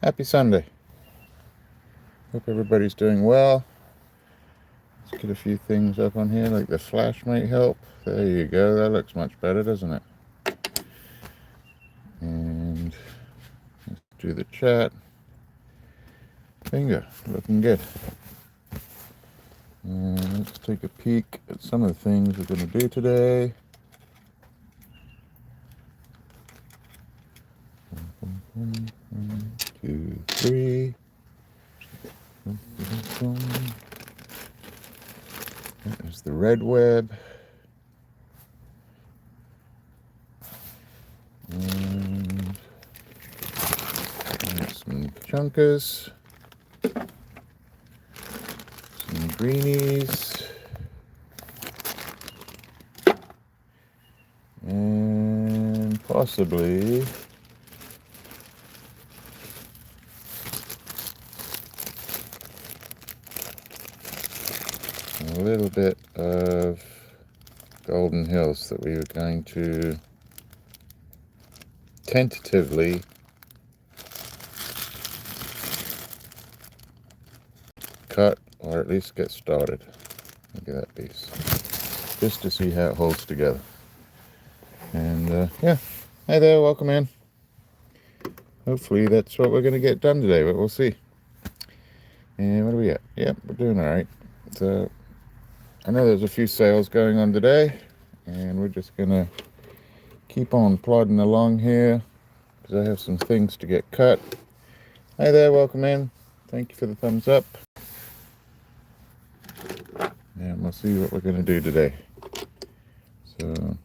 Happy Sunday. Hope everybody's doing well. Let's get a few things up on here, like the flash might help. There you go, that looks much better, doesn't it? And let's do the chat. Bingo, looking good. And let's take a peek at some of the things we're going to do today. One, two, three. There's the red web. And some chunkers. Some greenies. And possibly a little bit of Golden Hills that we were going to tentatively cut, or at least get started. Look at that piece, just to see how it holds together. And yeah, hi there, welcome in. Hopefully that's what we're going to get done today, but we'll see. And what are we at? Yep, we're doing all right. So I know there's a few sales going on today, and we're just gonna keep on plodding along here because I have some things to get cut. Hi there, welcome in. Thank you for the thumbs up. And we'll see what we're gonna do today. So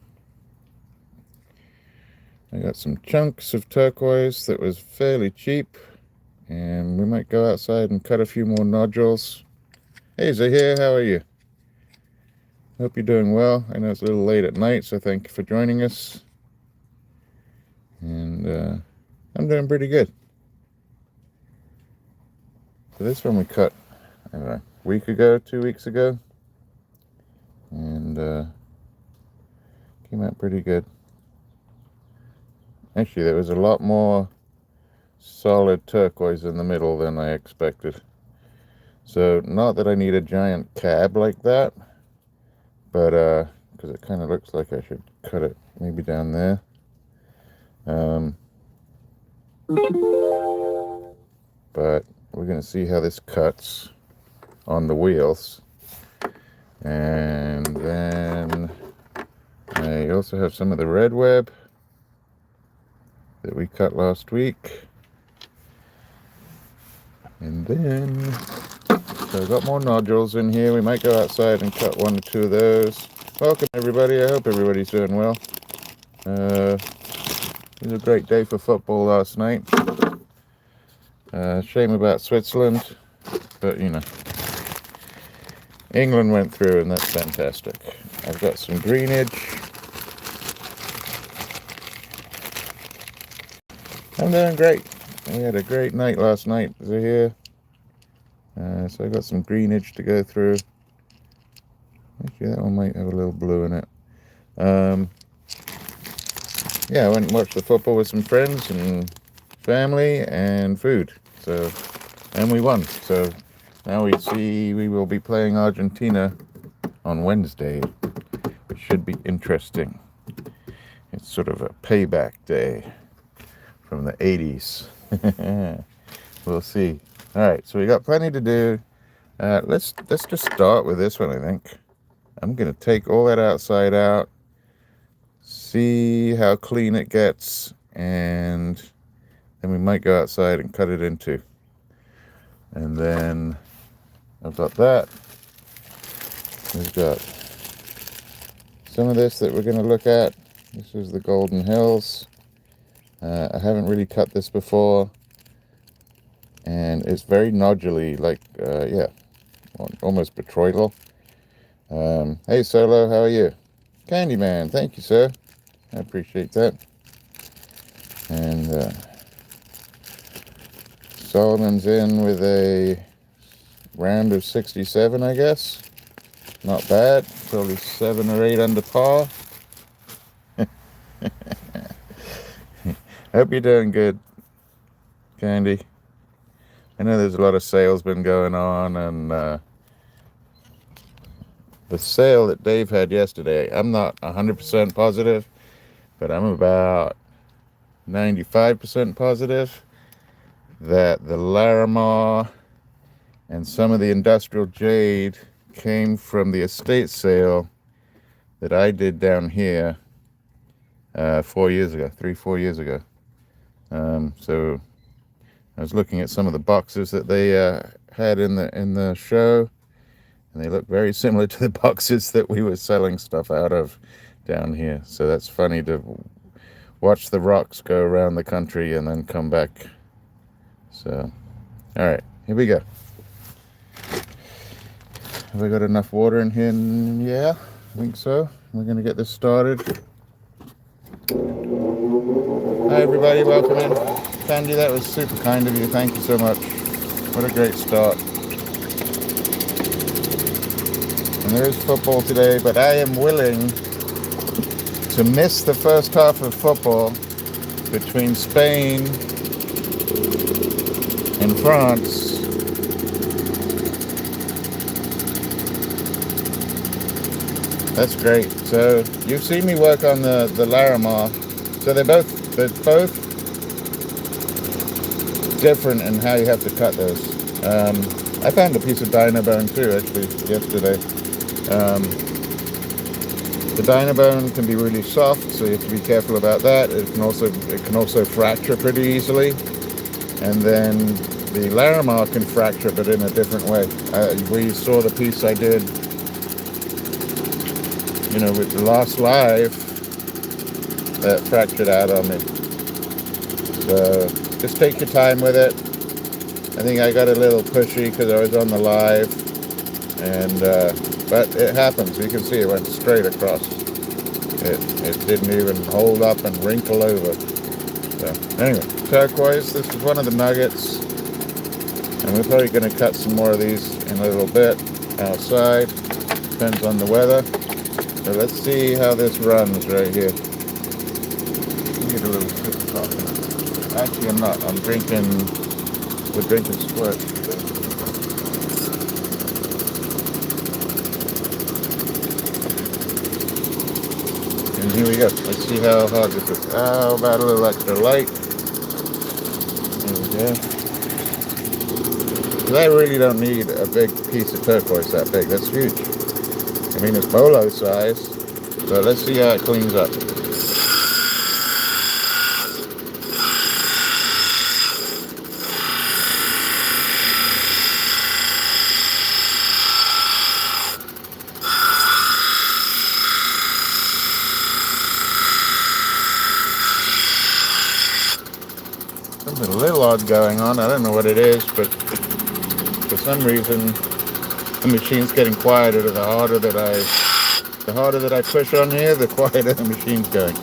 I got some chunks of turquoise that was fairly cheap, and we might go outside and cut a few more nodules. Hey Zahir, how are you? Hope you're doing well. I know it's a little late at night, so thank you for joining us. And I'm doing pretty good. So this one we cut, I don't know, a week ago, 2 weeks ago. And came out pretty good. Actually, there was a lot more solid turquoise in the middle than I expected. So not that I need a giant cab like that, but because it kind of looks like I should cut it maybe down there. But we're going to see how this cuts on the wheels. And then I also have some of the red web that we cut last week. And then so I've got more nodules in here. We might go outside and cut 1 or 2 of those. Welcome everybody. I hope everybody's doing well. It was a great day for football last night. Shame about Switzerland, but you know, England went through and that's fantastic. I've got some greenage. I'm doing great. We had a great night last night. They're here. So I got some greenage to go through. Actually, that one might have a little blue in it. Yeah, I went and watched the football with some friends and family and food. So, and we won. So now we will be playing Argentina on Wednesday, which should be interesting. It's sort of a payback day from the 80s. We'll see. All right, so we got plenty to do. Let's just start with this one, I think. I'm going to take all that outside out, see how clean it gets, and then we might go outside and cut it in 2. And then I've got that. We've got some of this that we're going to look at. This is the Golden Hills. I haven't really cut this before. And it's very noduly, like, yeah, almost botryoidal. Hey, Solo, how are you? Candyman, thank you, sir. I appreciate that. And Solomon's in with a round of 67, I guess. Not bad. Probably 7 or 8 under par. Hope you're doing good, Candy. I know there's a lot of sales been going on, and the sale that Dave had yesterday, I'm not 100% positive, but I'm about 95% positive that the Larimar and some of the industrial jade came from the estate sale that I did down here 4 years ago, 3-4 years ago. So I was looking at some of the boxes that they had in the show, and they look very similar to the boxes that we were selling stuff out of down here. So that's funny to watch the rocks go around the country and then come back. So, all right, here we go. Have I got enough water in here? Yeah, I think so. We're going to get this started. Hi, everybody. Welcome in. Candy, that was super kind of you. Thank you so much. What a great start. And there is football today, but I am willing to miss the first half of football between Spain and France. That's great. So you've seen me work on the Larimar. So they're both different in how you have to cut those. I found a piece of dino bone too, actually, yesterday. The dino bone can be really soft, so you have to be careful about that. It can also fracture pretty easily. And then the Larimar can fracture, but in a different way. We saw the piece I did, with the last live, that fractured out on me. So just take your time with it. I think I got a little pushy because I was on the live, and but it happens. You can see it went straight across. It didn't even hold up and wrinkle over. So anyway, turquoise. This is one of the nuggets, and we're probably going to cut some more of these in a little bit outside. Depends on the weather. So let's see how this runs right here. Get a little sip of coffee. Actually, I'm not. We're drinking squirt. And here we go. Let's see how hard this is. How about a little extra light? There we go. Because I really don't need a big piece of turquoise that big. That's huge. I mean, it's bolo size, but let's see how it cleans up. Something a little odd going on. I don't know what it is, but for some reason the machine's getting quieter. The harder that I push on here, the quieter the machine's going.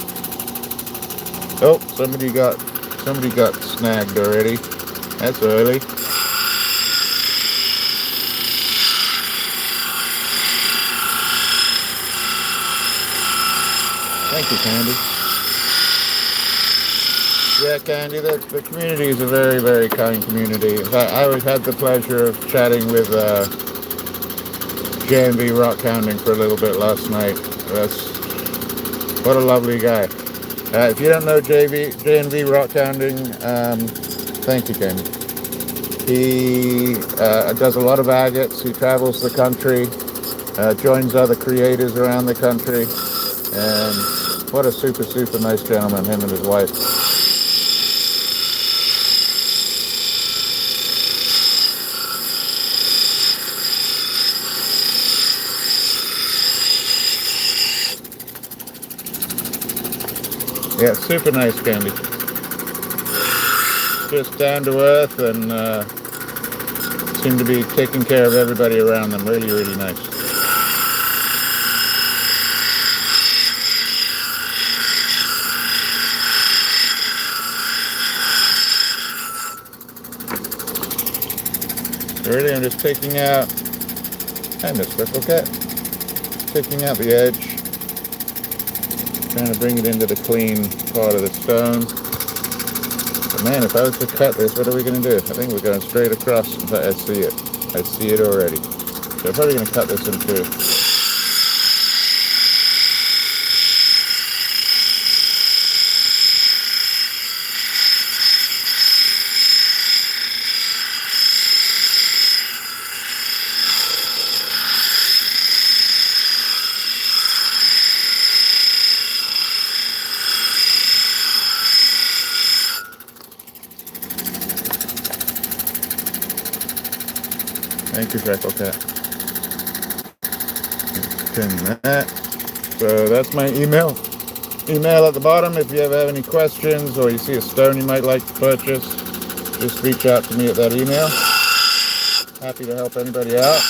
Oh, somebody got snagged already. That's early. Thank you, Candy. Yeah, Candy, the community is a very, very kind community. In fact, I always had the pleasure of chatting with J&V Rock Hounding for a little bit last night. What a lovely guy. If you don't know J&V Rock Hounding, thank you, Candy. He does a lot of agates. He travels the country, joins other creators around the country, and what a super, super nice gentleman, him and his wife. Yeah, super nice, Candy. Just down to earth and seem to be taking care of everybody around them. Really, really nice. Really, I'm just taking out, hi Miss Ripplecat, taking out the edge. Trying to bring it into the clean part of the stone. But Man, if I was to cut this, what are we going to do? I think we're going straight across. I see it. I see it already. So I'm probably going to cut this in two. Thank you, Freckle Cat. Pin that. So that's my email. Email at the bottom if you ever have any questions or you see a stone you might like to purchase. Just reach out to me at that email. Happy to help anybody out.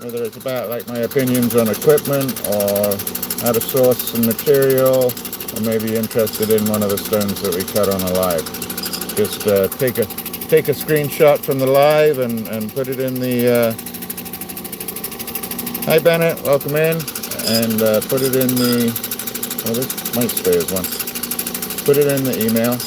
Whether it's about like my opinions on equipment or how to source some material, or maybe interested in one of the stones that we cut on a live. Just take a screenshot from the live and put it in the hi Bennett, welcome in, and put it in the, well, this might stay as one. Put it in the email.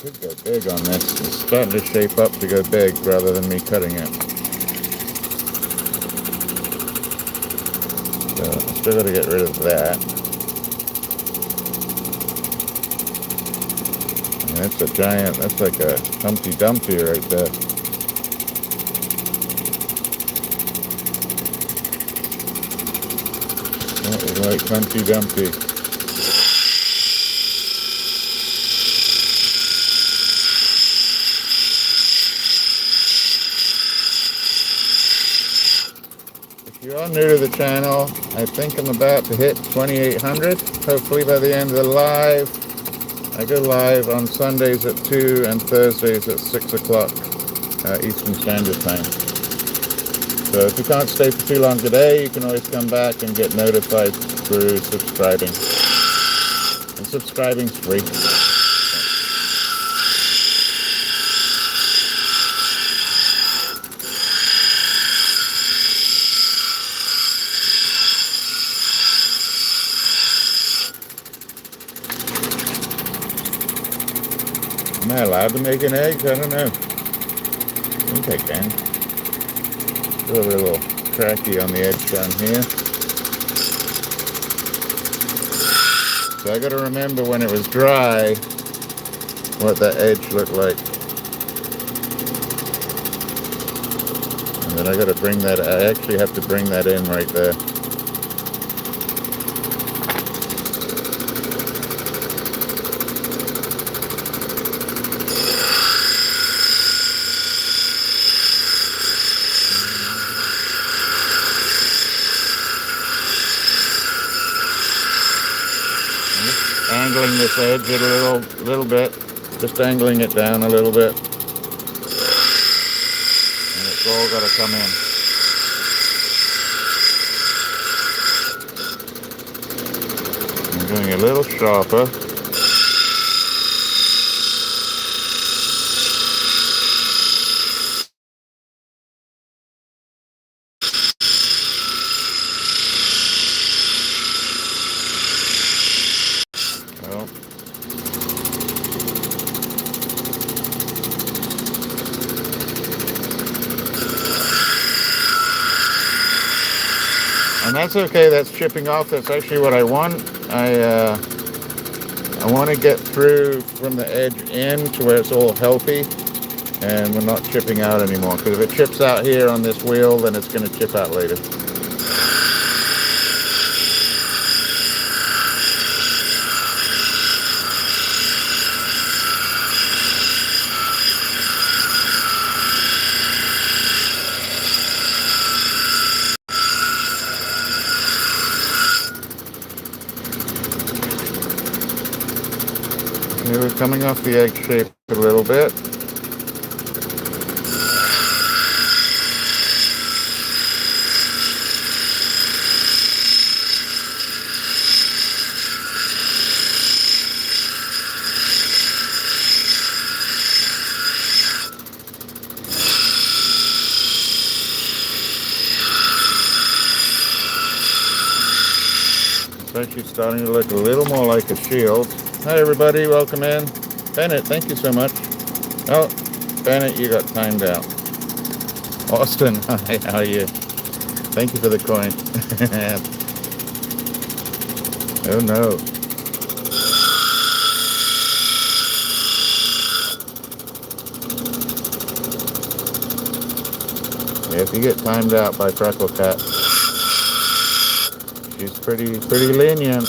Could go big on this. It's starting to shape up to go big rather than me cutting it. So I still got to get rid of that. And that's a giant, that's like a Humpty Dumpty right there. That is like Humpty Dumpty. If you are new to the channel, I think I'm about to hit 2,800. Hopefully by the end of the live. I go live on Sundays at 2 and Thursdays at 6 o'clock Eastern Standard Time. So if you can't stay for too long today, you can always come back and get notified through subscribing. And subscribing's free. Am I allowed to make an egg? I don't know. I think I can. Still a little cracky on the edge down here. So I got to remember when it was dry what that edge looked like. And then I got to bring that, I actually have to bring that in right there. Angling this edge a little bit, just angling it down a little bit, and it's all got to come in. I'm doing a little sharper. Well, and that's okay, that's chipping off. That's actually what I want. I want to get through from the edge in to where it's all healthy and we're not chipping out anymore, because if it chips out here on this wheel, then it's going to chip out later. Okay, we're coming off the egg shape a little bit. she's starting to look a little more like a shield. Hi everybody, welcome in. Bennett, thank you so much. Oh, Bennett, you got timed out. Austin, hi, how are you? Thank you for the coin. Oh no. Yeah, if you get timed out by Freckle Cat, she's pretty lenient.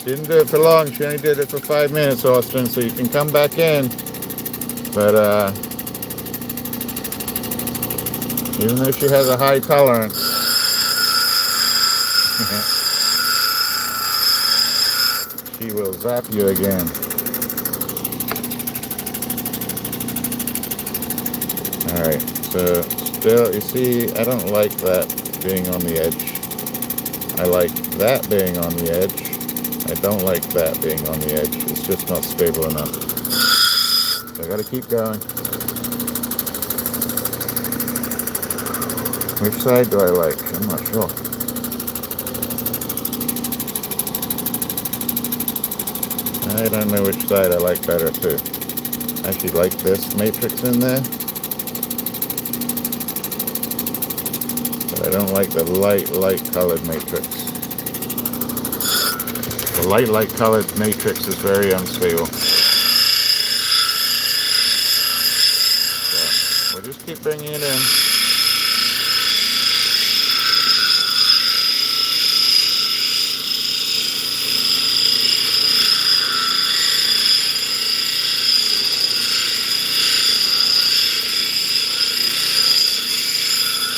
Didn't do it for long, she only did it for 5 minutes, Austin, so you can come back in. But even though she has a high tolerance, she will zap you again. Alright, so still, you see, I don't like that being on the edge. I like that being on the edge. I don't like that being on the edge. It's just not stable enough. So I gotta keep going. Which side do I like? I'm not sure. I don't know which side I like better too. I actually like this matrix in there. But I don't like the light colored matrix. The light colored matrix is very unstable. So we'll just keep bringing it in.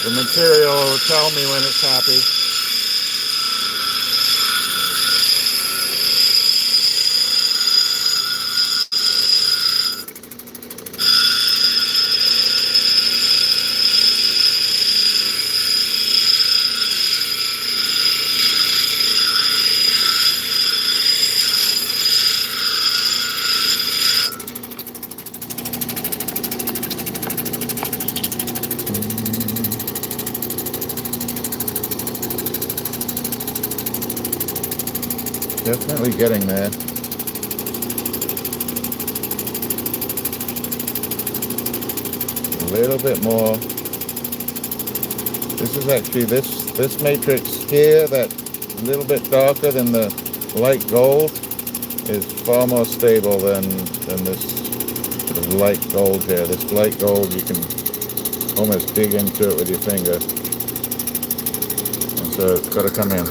The material will tell me when it's happy. Definitely getting there. A little bit more. This is actually this matrix here, that little bit darker than the light gold, is far more stable than this sort of light gold here. This light gold, you can almost dig into it with your finger, and so it's got to come in.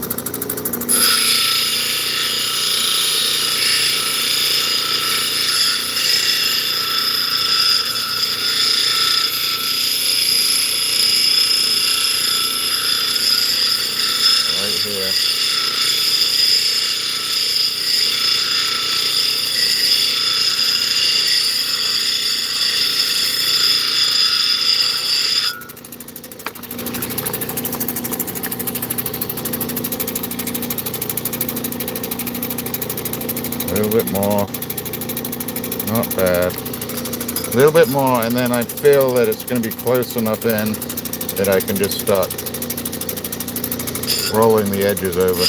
Here. A little bit more. Not bad. A little bit more, and then I feel that it's going to be close enough in that I can just start rolling the edges over.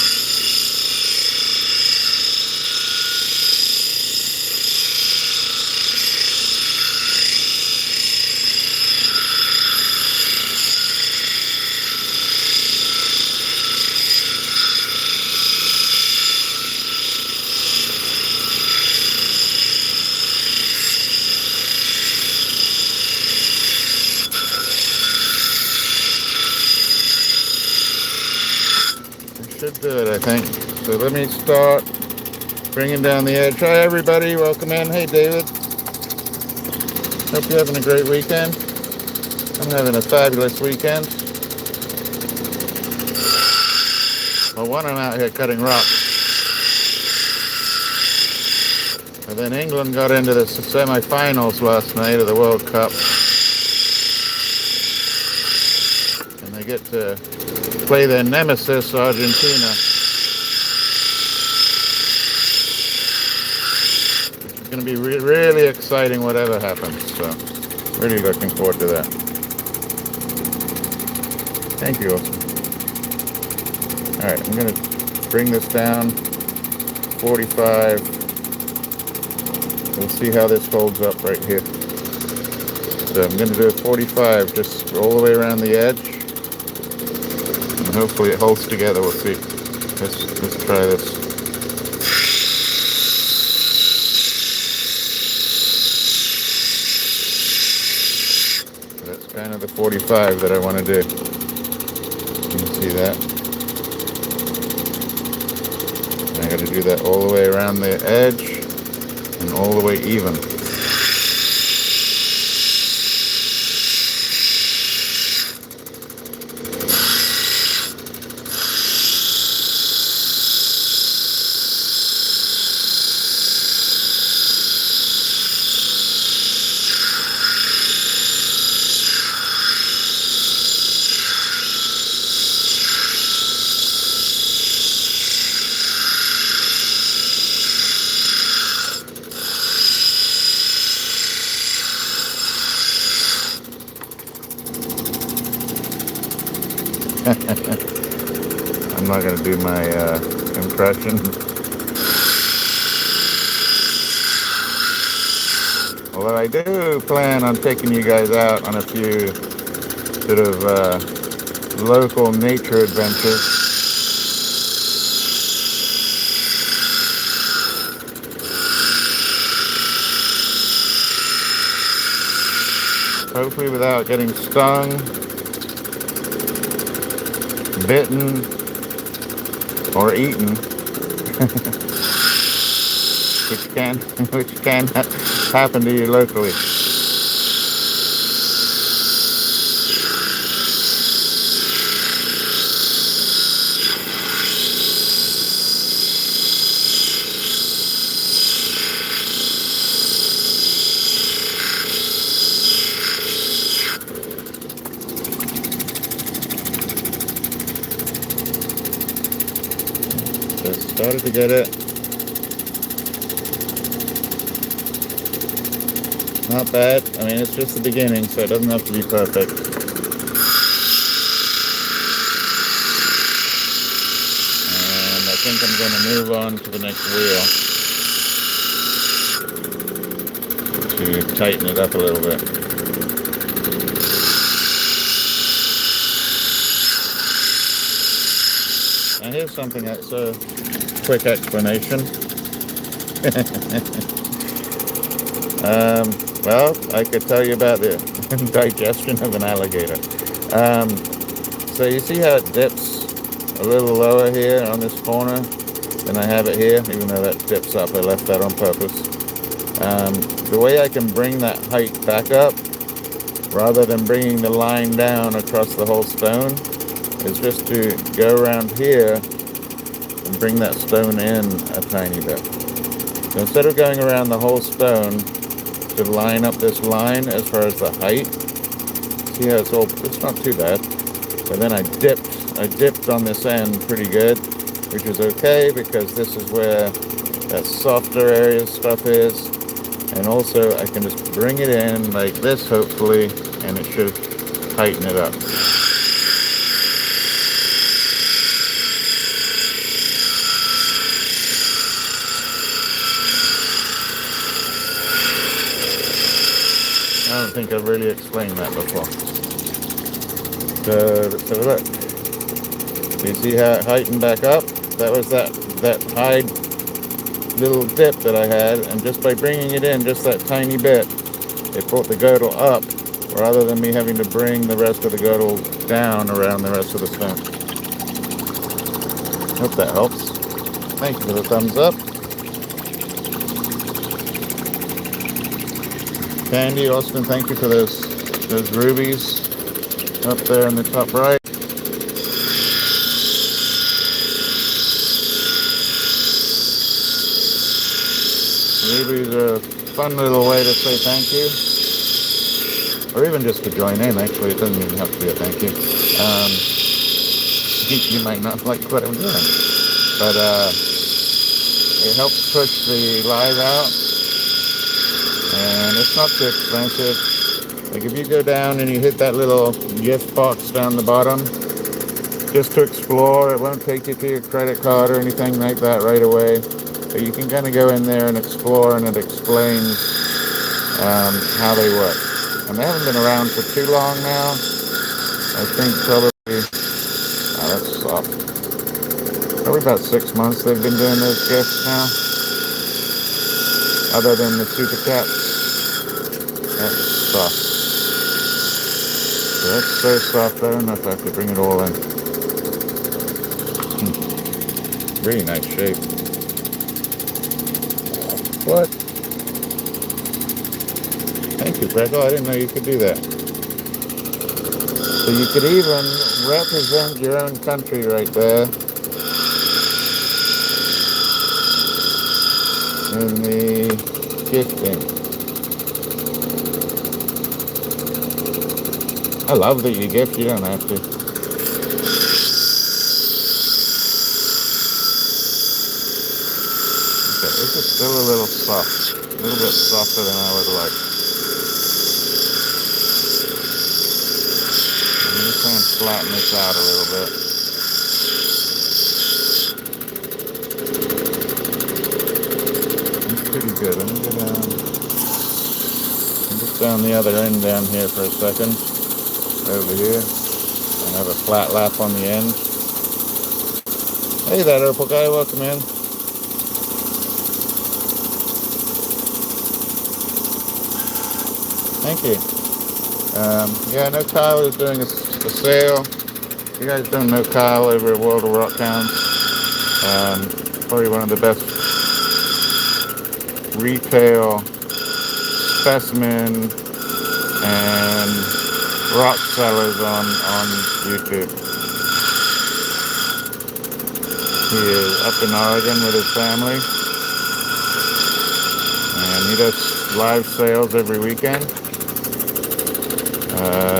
Should do it, I think. So let me start bringing down the edge. Hi everybody, welcome in. Hey David. Hope you're having a great weekend. I'm having a fabulous weekend. Well, one, I'm out here cutting rocks. And then England got into the semi-finals last night of the World Cup. get to play their nemesis, Argentina. It's going to be really exciting whatever happens. So, really looking forward to that. Thank you, Austin. Alright, I'm going to bring this down 45. We'll see how this holds up right here. So I'm going to do a 45 just all the way around the edge. And hopefully it holds together. We'll see. Let's try this. So that's kind of the 45 that I want to do. You can see that. I got to do that all the way around the edge and all the way even. I'm not going to do my impression. Although I do plan on taking you guys out on a few sort of local nature adventures. Hopefully without getting stung, bitten, or eaten, which can happen to you locally. So started to get it. Not bad. I mean, it's just the beginning, so it doesn't have to be perfect. And I think I'm going to move on to the next wheel to tighten it up a little bit. Now here's something that's a quick explanation. Well, I could tell you about the digestion of an alligator. So you see how it dips a little lower here on this corner than I have it here, even though that dips up. I left that on purpose. The way I can bring that height back up, rather than bringing the line down across the whole stone, is just to go around here and bring that stone in a tiny bit. So instead of going around the whole stone to line up this line as far as the height, see how it's not too bad. But then I dipped on this end pretty good, which is okay because this is where that softer area stuff is. And also I can just bring it in like this, hopefully, and it should tighten it up. I don't think I've really explained that before. So let's have a look. You see how it heightened back up? That was that high little dip that I had, and just by bringing it in just that tiny bit, it brought the girdle up, rather than me having to bring the rest of the girdle down around the rest of the stone. Hope that helps. Thank you for the thumbs up. Candy, Austin, thank you for those rubies up there in the top right. Rubies are a fun little way to say thank you. or even just to join in. Actually, it doesn't even have to be a thank you. You might not like what I'm doing, but it helps push the live out, and it's not too expensive. Like if you go down and you hit that little gift box down the bottom, just to explore, it won't take you to your credit card or anything like that right away. But you can kind of go in there and explore, and it explains how they work. And they haven't been around for too long now. I think probably, that's soft. Probably about 6 months they've been doing those gifts now. Other than the super cats. That's soft. So that's so soft, I don't know if I have to bring it all in. Really nice shape. What? Thank you, Freckle. I didn't know you could do that. So you could even represent your own country right there in the gifting. I love that you gift, you don't have to. Okay, this is still a little soft. A little bit softer than I would like. I'm going to try and flatten this out a little bit. It's pretty good. Let me get down the other end down here for a second. Over here. And have a flat lap on the end. Hey there, Opal guy. Welcome in. Thank you. Yeah, I know Kyle is doing a sale. You guys don't know Kyle over at World of Rock Hounds. Probably one of the best retail specimen and rock sellers on YouTube. He is up in Oregon with his family, and he does live sales every weekend.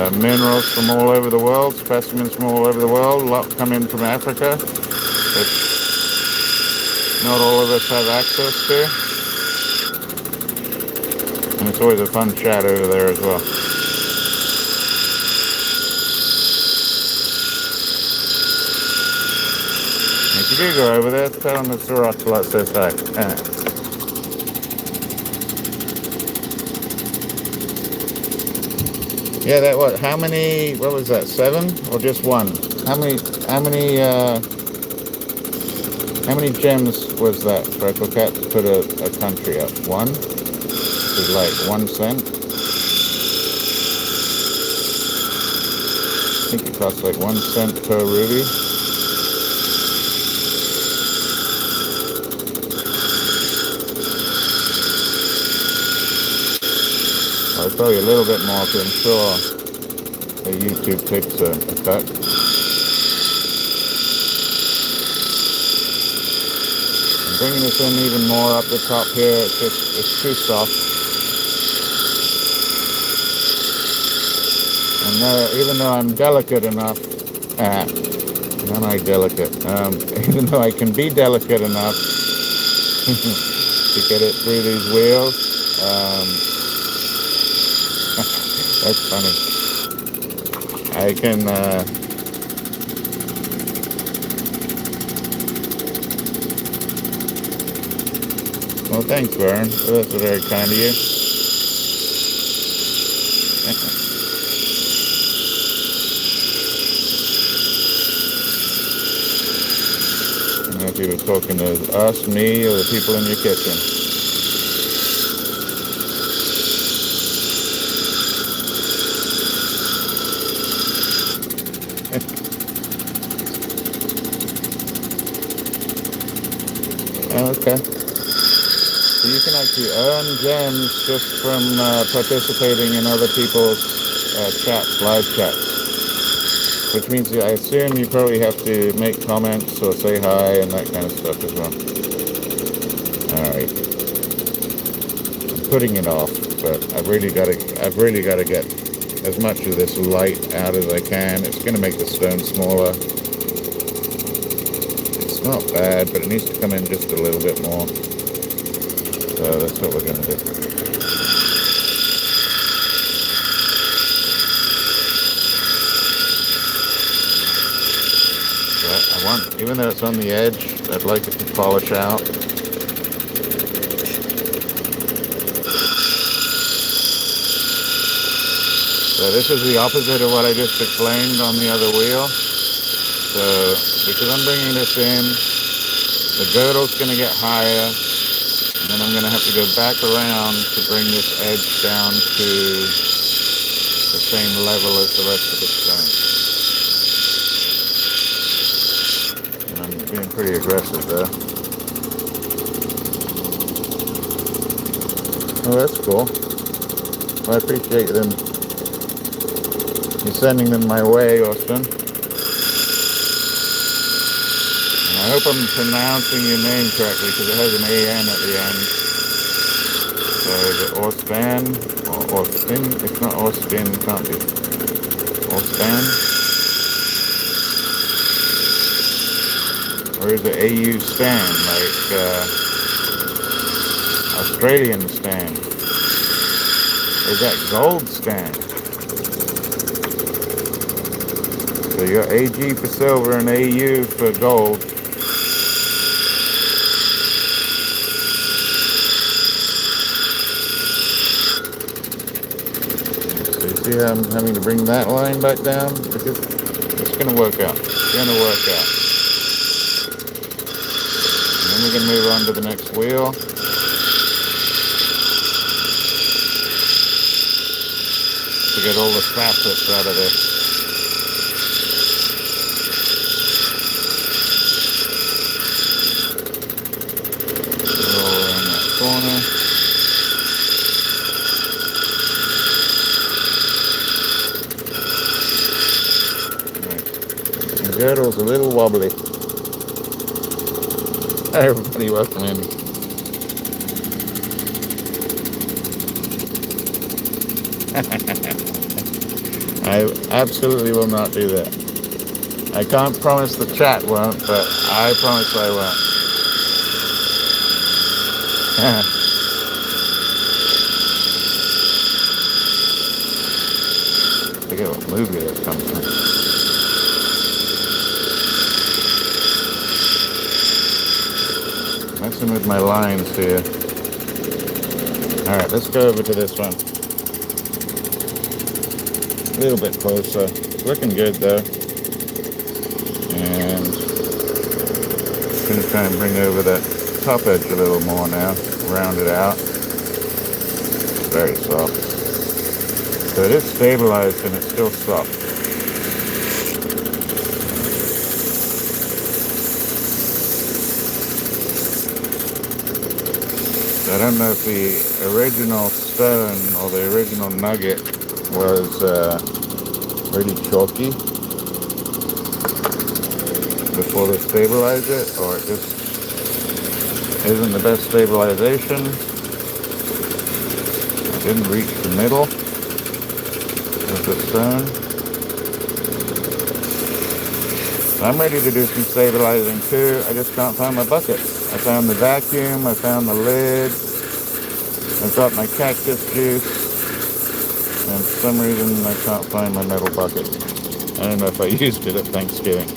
Minerals from all over the world, specimens from all over the world. A lot come in from Africa, which not all of us have access to. And it's always a fun chat over there as well. If you do go over there, tell them it's RocksAlot says hi. Yeah, that what? How many? What was that? 7 or just 1? How many gems was that? Freckle Cat to put a country up. 1? Which is like 1 cent. I think it costs like 1 cent per ruby. Well, probably a little bit more to ensure the YouTube takes a cut. I'm bringing this in even more up the top here. It's too soft. And even though I'm delicate enough, am I delicate? Even though I can be delicate enough to get it through these wheels, that's funny. I can, well, thanks, Vern. That's very kind of you. I don't know if you were talking to us, me, or the people in your kitchen. Okay. So you can actually earn gems just from participating in other people's chats, live chats. Which means I assume you probably have to make comments or say hi and that kind of stuff as well. Alright. I'm putting it off, but I've really got to get as much of this light out as I can. It's going to make the stone smaller. It's not bad, but it needs to come in just a little bit more. So that's what we're going to do. But I want, even though it's on the edge, I'd like it to polish out. So this is the opposite of what I just explained on the other wheel. So because I'm bringing this in, the girdle's going to get higher, and then I'm going to have to go back around to bring this edge down to the same level as the rest of the stone. And I'm being pretty aggressive there. Oh, that's cool. Well, I appreciate them. You're sending them my way, Austin. I hope I'm pronouncing your name correctly because it has an A-N at the end. So is it Orspan or Austin? It's not Austin, it can't be. Orspan? Or is it AU Stan, like Australian Stan? Or is that Gold Stan? So you got AG for silver and AU for gold. See how I'm having to bring that line back down? Because it's going to work out. It's going to work out. And then we're going to move on to the next wheel. To get all the facets out of this. Roll around that corner. Girdle's a little wobbly. Hi everybody, welcome in. I absolutely will not do that. I can't promise the chat won't, but I promise I won't. I forget what movie that comes from. Messing with my lines here. Alright, let's go over to this one. A little bit closer. It's looking good though. And I'm going to try and bring over that top edge a little more now. Round it out. It's very soft. So it is stabilized and it's still soft. I don't know if the original stone or the original nugget was really chalky before they stabilized it, or it just isn't the best stabilization. I didn't reach the middle of the stone. I'm ready to do some stabilizing too. I just can't find my bucket. I found the vacuum, I found the lid, I've got my cactus juice, and for some reason I can't find my metal bucket. I don't know if I used it at Thanksgiving.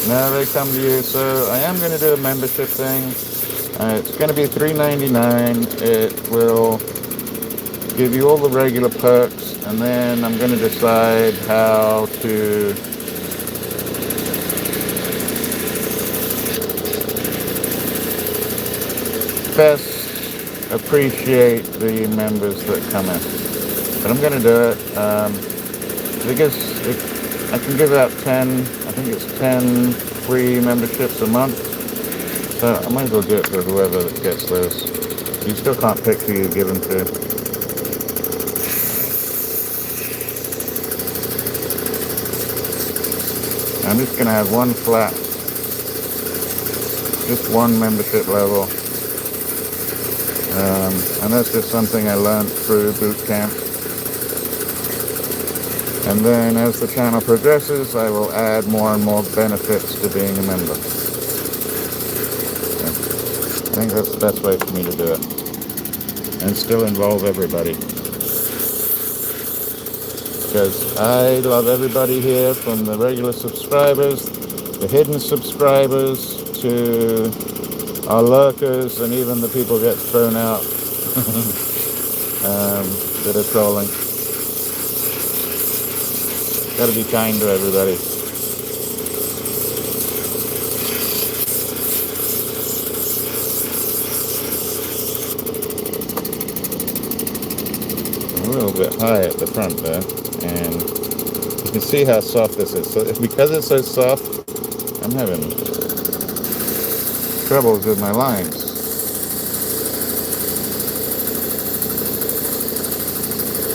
Now they come to you, so I am going to do a membership thing. It's going to be $3.99. It will give you all the regular perks, and then I'm going to decide how to best appreciate the members that come in. But I'm going to do it because I can give out 10, I think it's 10 free memberships a month. So I might as well do it for whoever that gets those. You still can't pick who you give them to. I'm just going to have one flat just one membership level. And that's just something I learned through boot camp. And then as the channel progresses, I will add more and more benefits to being a member. Yeah. I think that's the best way for me to do it. And still involve everybody. Because I love everybody here, from the regular subscribers, the hidden subscribers, to our lurkers, and even the people get thrown out that are trolling. Gotta be kind to everybody. A little bit high at the front there, and you can see how soft this is. So because it's so soft, I'm having troubles with my lines.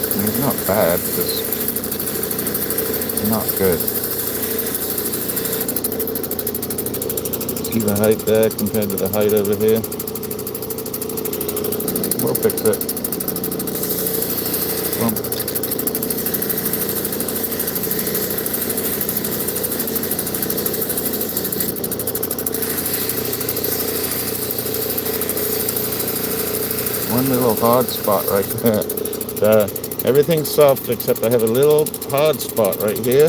I mean, it's not bad, just not good. See the height there compared to the height over here? We'll fix it. Well, one little hard spot right there. Everything's soft except I have a little hard spot right here,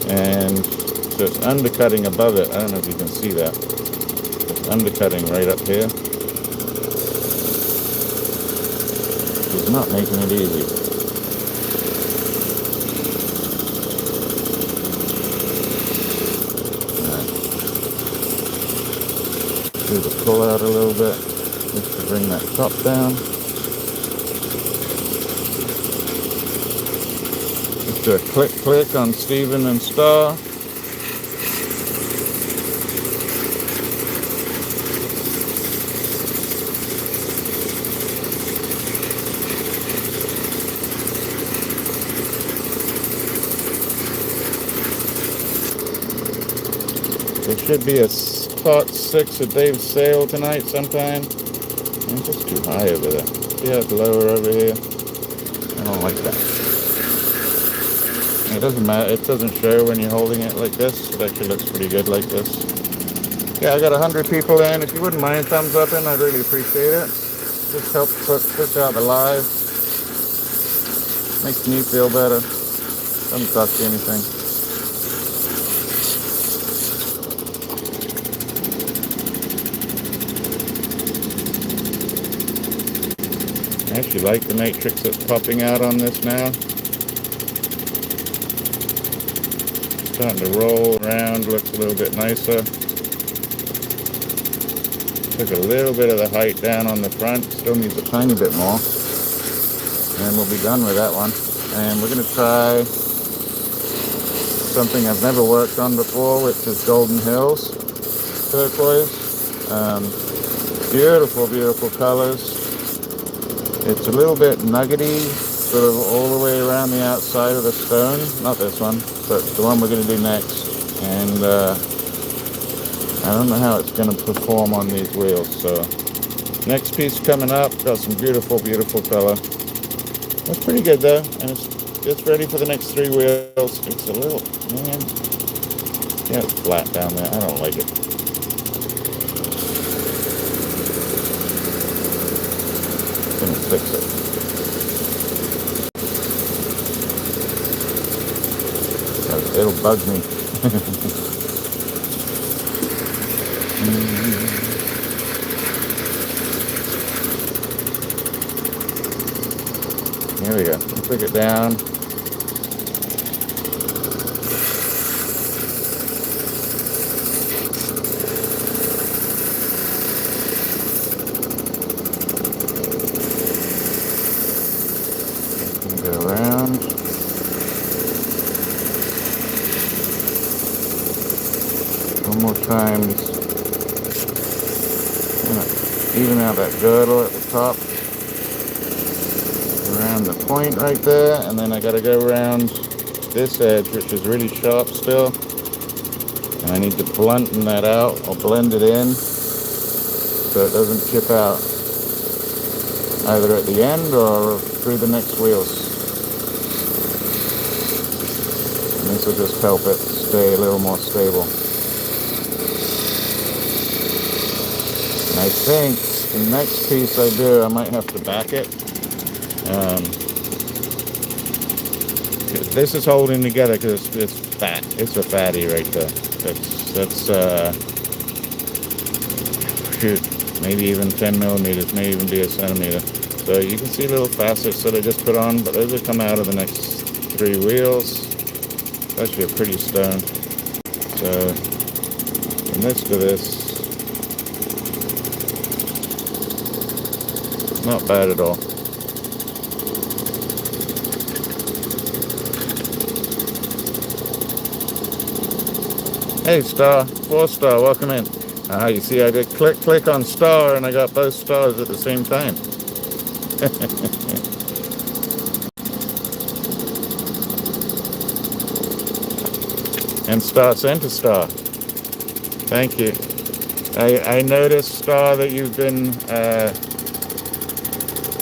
and so it's undercutting above it. I don't know if you can see that. It's undercutting right up here. It's not making it easy. Right. Do the pull out a little bit just to bring that top down. Do a click on Steven and Star. There should be a spot 6 of Dave's sale tonight sometime. It's just too high over there. See how it's lower over here? I don't like that. It doesn't matter, it doesn't show when you're holding it like this. It actually looks pretty good like this. Yeah, I got 100 people in. If you wouldn't mind thumbs up in, I'd really appreciate it. Just helps push out the live. Makes me feel better. Doesn't cost you anything. I actually like the matrix that's popping out on this now. Starting to roll around, looks a little bit nicer. Took a little bit of the height down on the front, still needs a tiny bit more. And we'll be done with that one. And we're going to try something I've never worked on before, which is Golden Hills Turquoise. Beautiful, beautiful colors. It's a little bit nuggety, sort of all the way around the outside of the stone. Not this one, but the one we're going to do next. And I don't know how it's going to perform on these wheels. So next piece coming up, got some beautiful, beautiful color. That's pretty good though, and it's ready for the next 3 wheels. It's a little, man, yeah, it's flat down there. I don't like it. I'm gonna fix it. It'll bug me. Here we go. Click it down. Go around. One more time. Even out that girdle at the top. Around the point right there, and then I got to go around this edge, which is really sharp still, And I need to blunten that out or blend it in so it doesn't chip out either at the end or through the next wheels. And this will just help it stay a little more stable. And I think the next piece I do, I might have to back it. This is holding together because it's fat. It's a fatty right there. That's shoot, maybe even 10 millimeters, may even be a centimeter. So you can see little facets that I just put on, but those will come out of the next 3 wheels. That's actually a pretty stone. So from this to this, not bad at all. Hey Star, 4-star, welcome in. You see I did click on star and I got both stars at the same time. And star sent a star. Thank you. I noticed, Star, that you've been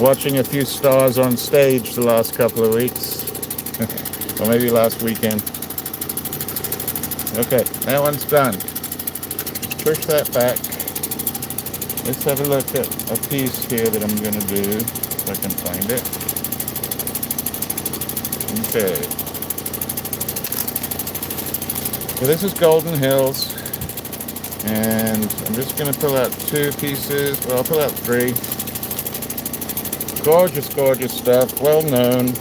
watching a few stars on stage the last couple of weeks. Or maybe last weekend. Okay, that one's done. Push that back. Let's have a look at a piece here that I'm going to do, if I can find it. Okay. So this is Golden Hills. And I'm just going to pull out 2 pieces. Well, I'll pull out 3. Gorgeous, gorgeous stuff. Well known.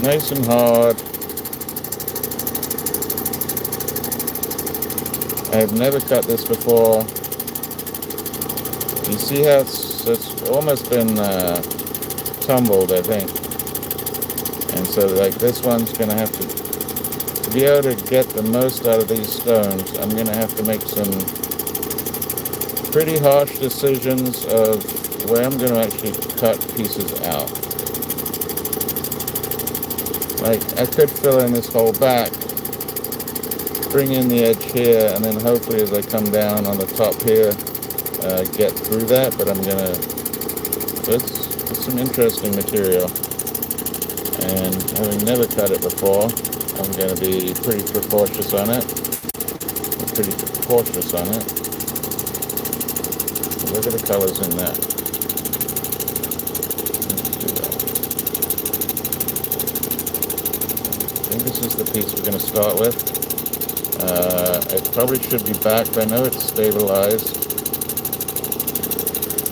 Nice and hard. I've never cut this before. You see how it's almost been tumbled, I think. And so like this one's going to have to be able to get the most out of these stones, I'm going to have to make some pretty harsh decisions of where I'm going to actually cut pieces out. Like, I could fill in this whole back, bring in the edge here, and then hopefully as I come down on the top here, get through that, but I'm going to, it's some interesting material. And having never cut it before, I'm going to be pretty cautious on it. Look at the colors in that. Let's do that. I think this is the piece we're going to start with. It probably should be backed. I know it's stabilized.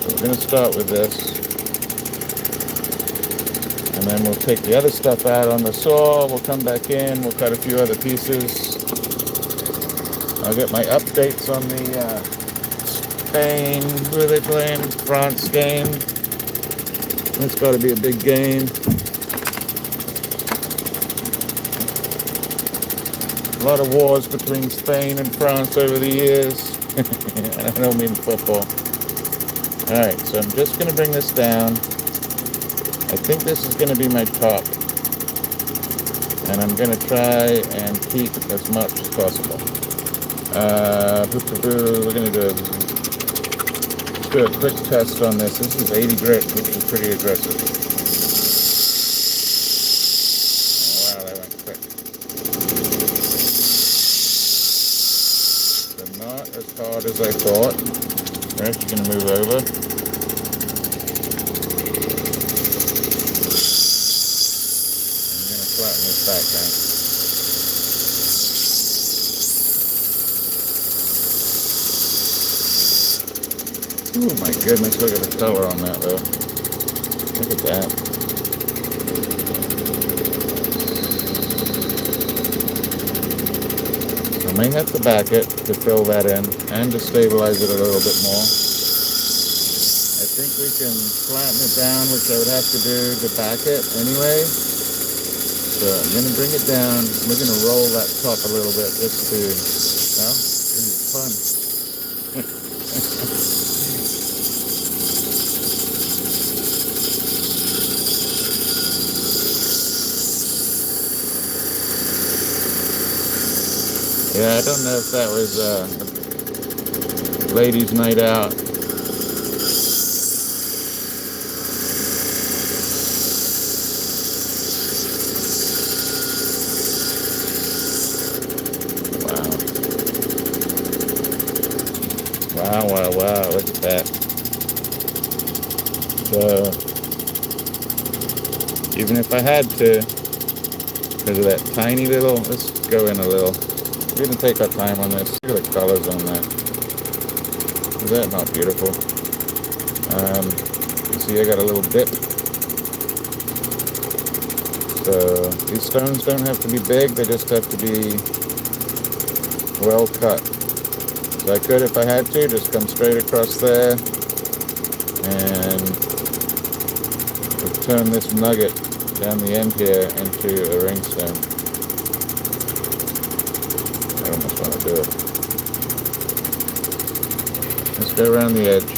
We're going to start with this. And then we'll take the other stuff out on the saw. We'll come back in. We'll cut a few other pieces. I'll get my updates on the Spain, who are they playing? France game. That's got to be a big game. A lot of wars between Spain and France over the years. I don't mean football. Alright, so I'm just going to bring this down. I think this is going to be my top. And I'm going to try and keep as much as possible. We're going to do a quick test on this. This is 80 grit, which is pretty aggressive. Oh, wow, that went quick. So not as hard as I thought. We're actually going to move over. Flatten this back down. Oh my goodness, look at the color on that though. Look at that. I may have to back it to fill that in and to stabilize it a little bit more. I think we can flatten it down, which I would have to do to back it anyway. So I'm going to bring it down. We're going to roll that top a little bit just to, well, this is fun. Yeah, I don't know if that was a ladies' night out. Wow, wow, wow, look at that. So, even if I had to, because of that tiny little, let's go in a little. We're going to take our time on this. Look at the colors on that. Is that not beautiful? You see I got a little dip. So, these stones don't have to be big, they just have to be well cut. So I could, if I had to, just come straight across there and turn this nugget down the end here into a ring stone. I almost want to do it. Let's go around the edge.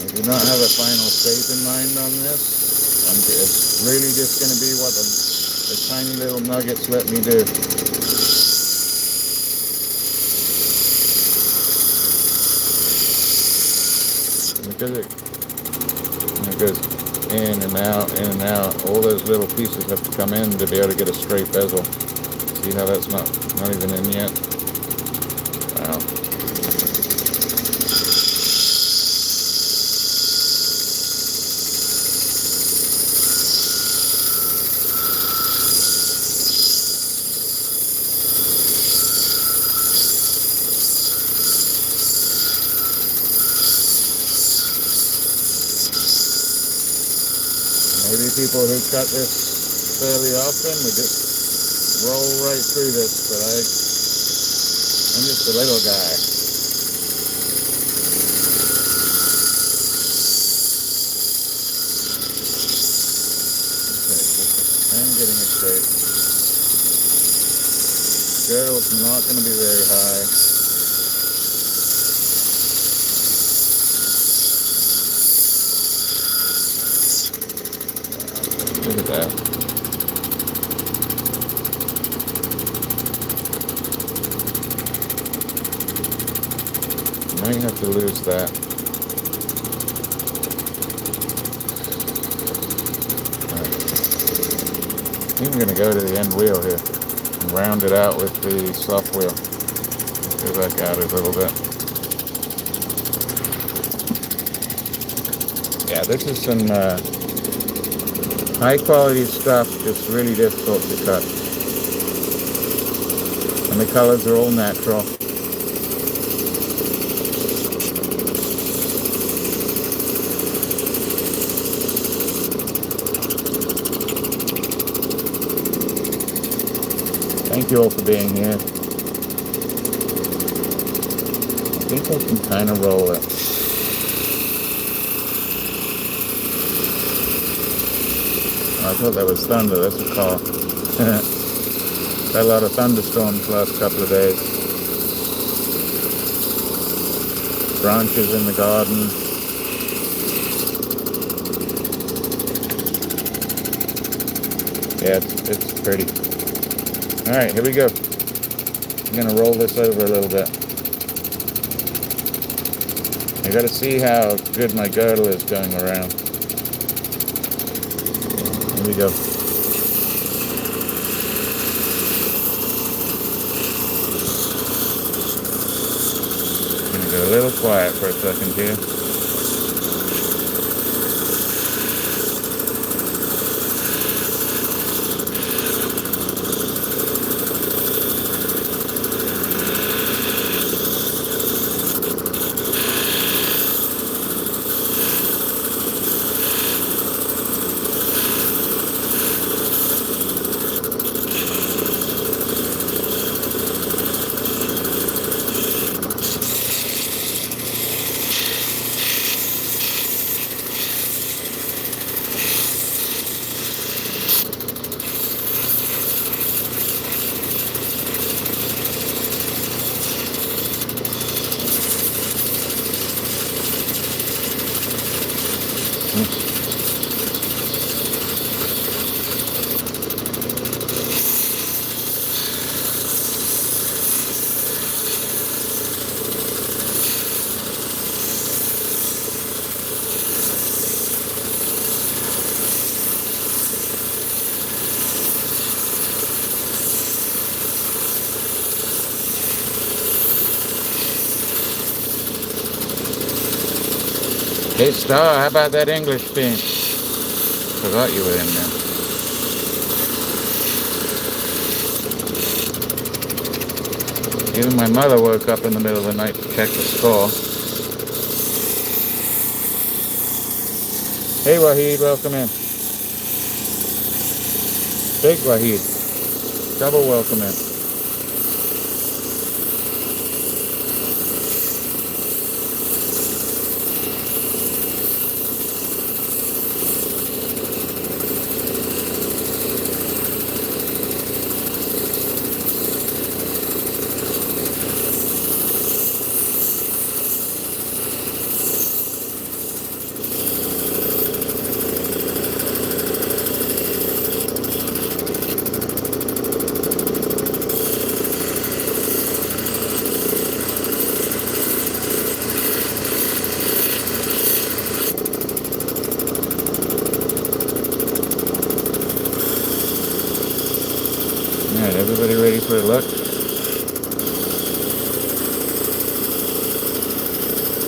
I do not have a final shape in mind on this. It's really just going to be what the tiny little nuggets let me do. Because it goes in and out, in and out. All those little pieces have to come in to be able to get a straight bezel. See how that's not even in yet? Wow. Maybe people who cut this fairly often would just roll right through this, but I'm just a little guy. Okay, I'm getting a shape. Girdle's not going to be very high. Look at that. I might have to lose that. Right. I'm going to go to the end wheel here and round it out with the soft wheel. Go back out a little bit. Yeah, this is some high quality stuff, just really difficult to cut. And the colors are all natural. Thank you all for being here. I think I can kind of roll it. I thought that was thunder, that's a car. Had a lot of thunderstorms last couple of days. Branches in the garden. Yeah, it's pretty. Alright, here we go. I'm going to roll this over a little bit. I got to see how good my girdle is going around. Here we go. I'm going to go a little quiet for a second here. Hey Star, how about that English thing? Forgot you were in there. Even my mother woke up in the middle of the night to check the score. Hey Wahid, welcome in. Big Wahid, double welcome in. Alright, everybody ready for a look?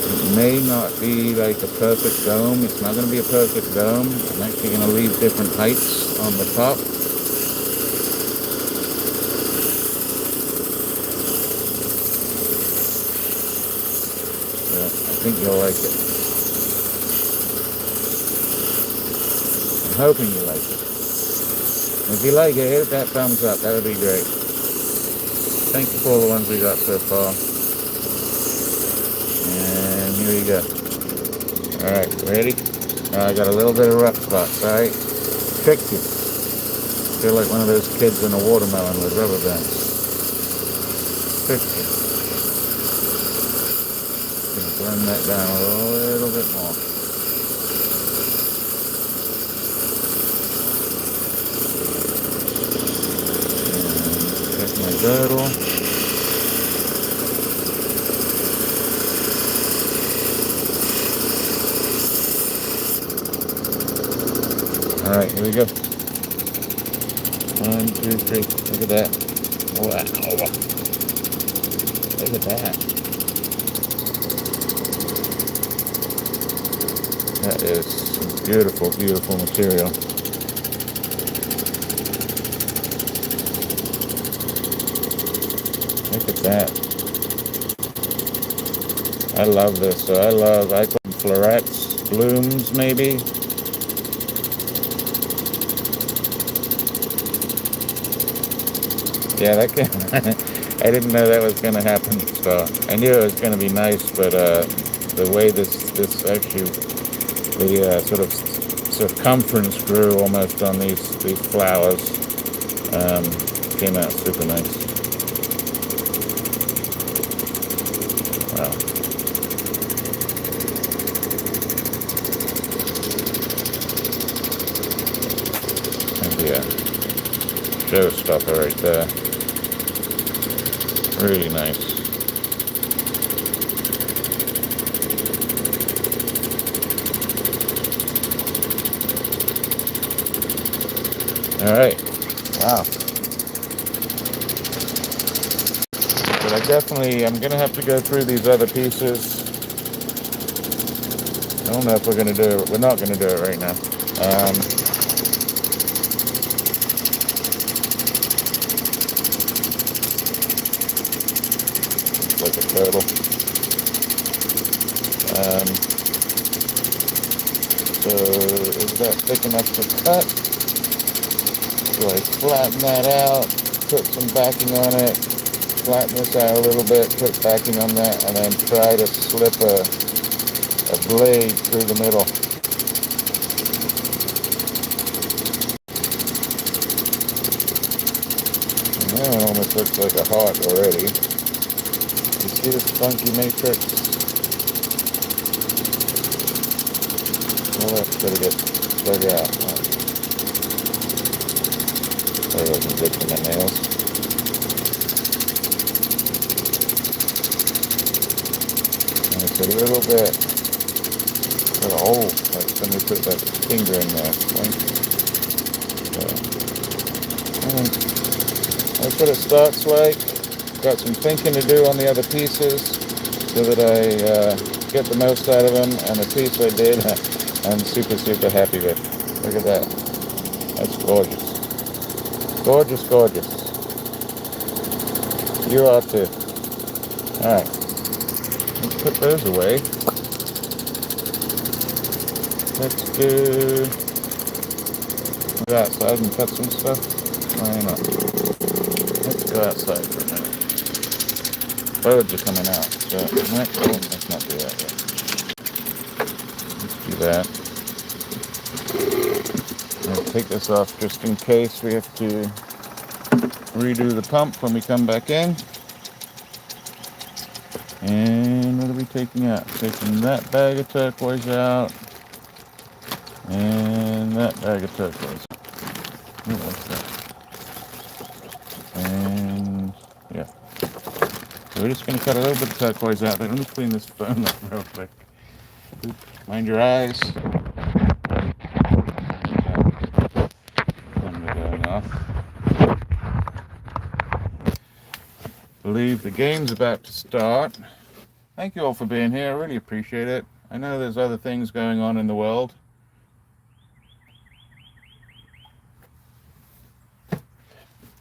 It may not be like a perfect dome. It's not going to be a perfect dome. I'm actually going to leave different heights on the top. But I think you'll like it. I'm hoping you like it. If you like it, hit that thumbs up. That would be great. Thank you for all the ones we got so far. And here we go. Alright, ready? I got a little bit of rough spots, alright? Tricked you. Feel like one of those kids in a watermelon with rubber bands. Tricked you. Gonna blend that down a little bit more. My girdle. Alright, here we go. 1, 2, 3. Look at that. Wow. Look at that. That is some beautiful, beautiful material. Look at that. I love this. So I call them florets, blooms maybe. Yeah, that can. I didn't know that was going to happen. So I knew it was going to be nice, but the way this actually, the sort of circumference grew almost on these flowers, came out super nice. Wow. And yeah, showstopper right there. Really nice. All right. Wow. But I'm going to have to go through these other pieces. I don't know if we're going to do it. We're not going to do it right now. It's like a turtle. So is that thick enough to cut? So I flatten that out, put some backing on it, flatten this out a little bit, put backing on that, and then try to slip a blade through the middle. And that one almost looks like a heart already. You see this funky matrix? Well, that's gotta get dug out. That wasn't good for my nails. And it's a little bit, like somebody put that finger in there. Right? So, that's what it starts like. Got some thinking to do on the other pieces so that I get the most out of them, and the piece I did, I'm super happy with. Look at that. That's gorgeous. Gorgeous, gorgeous. You are too. Alright. Let's put those away. Let's go outside and cut some stuff. Why not? Let's go outside for a minute. Birds are coming out. So, let's not do that yet. Let's do that. I'll take this off just in case we have to redo the pump when we come back in. And what are we taking out? Taking that bag of turquoise out. And that bag of turquoise. Ooh, what's that? And yeah. So we're just going to cut a little bit of turquoise out. Let me clean this phone up real quick. Mind your eyes. Camera going off. Believe the game's about to start. Thank you all for being here. I really appreciate it. I know there's other things going on in the world.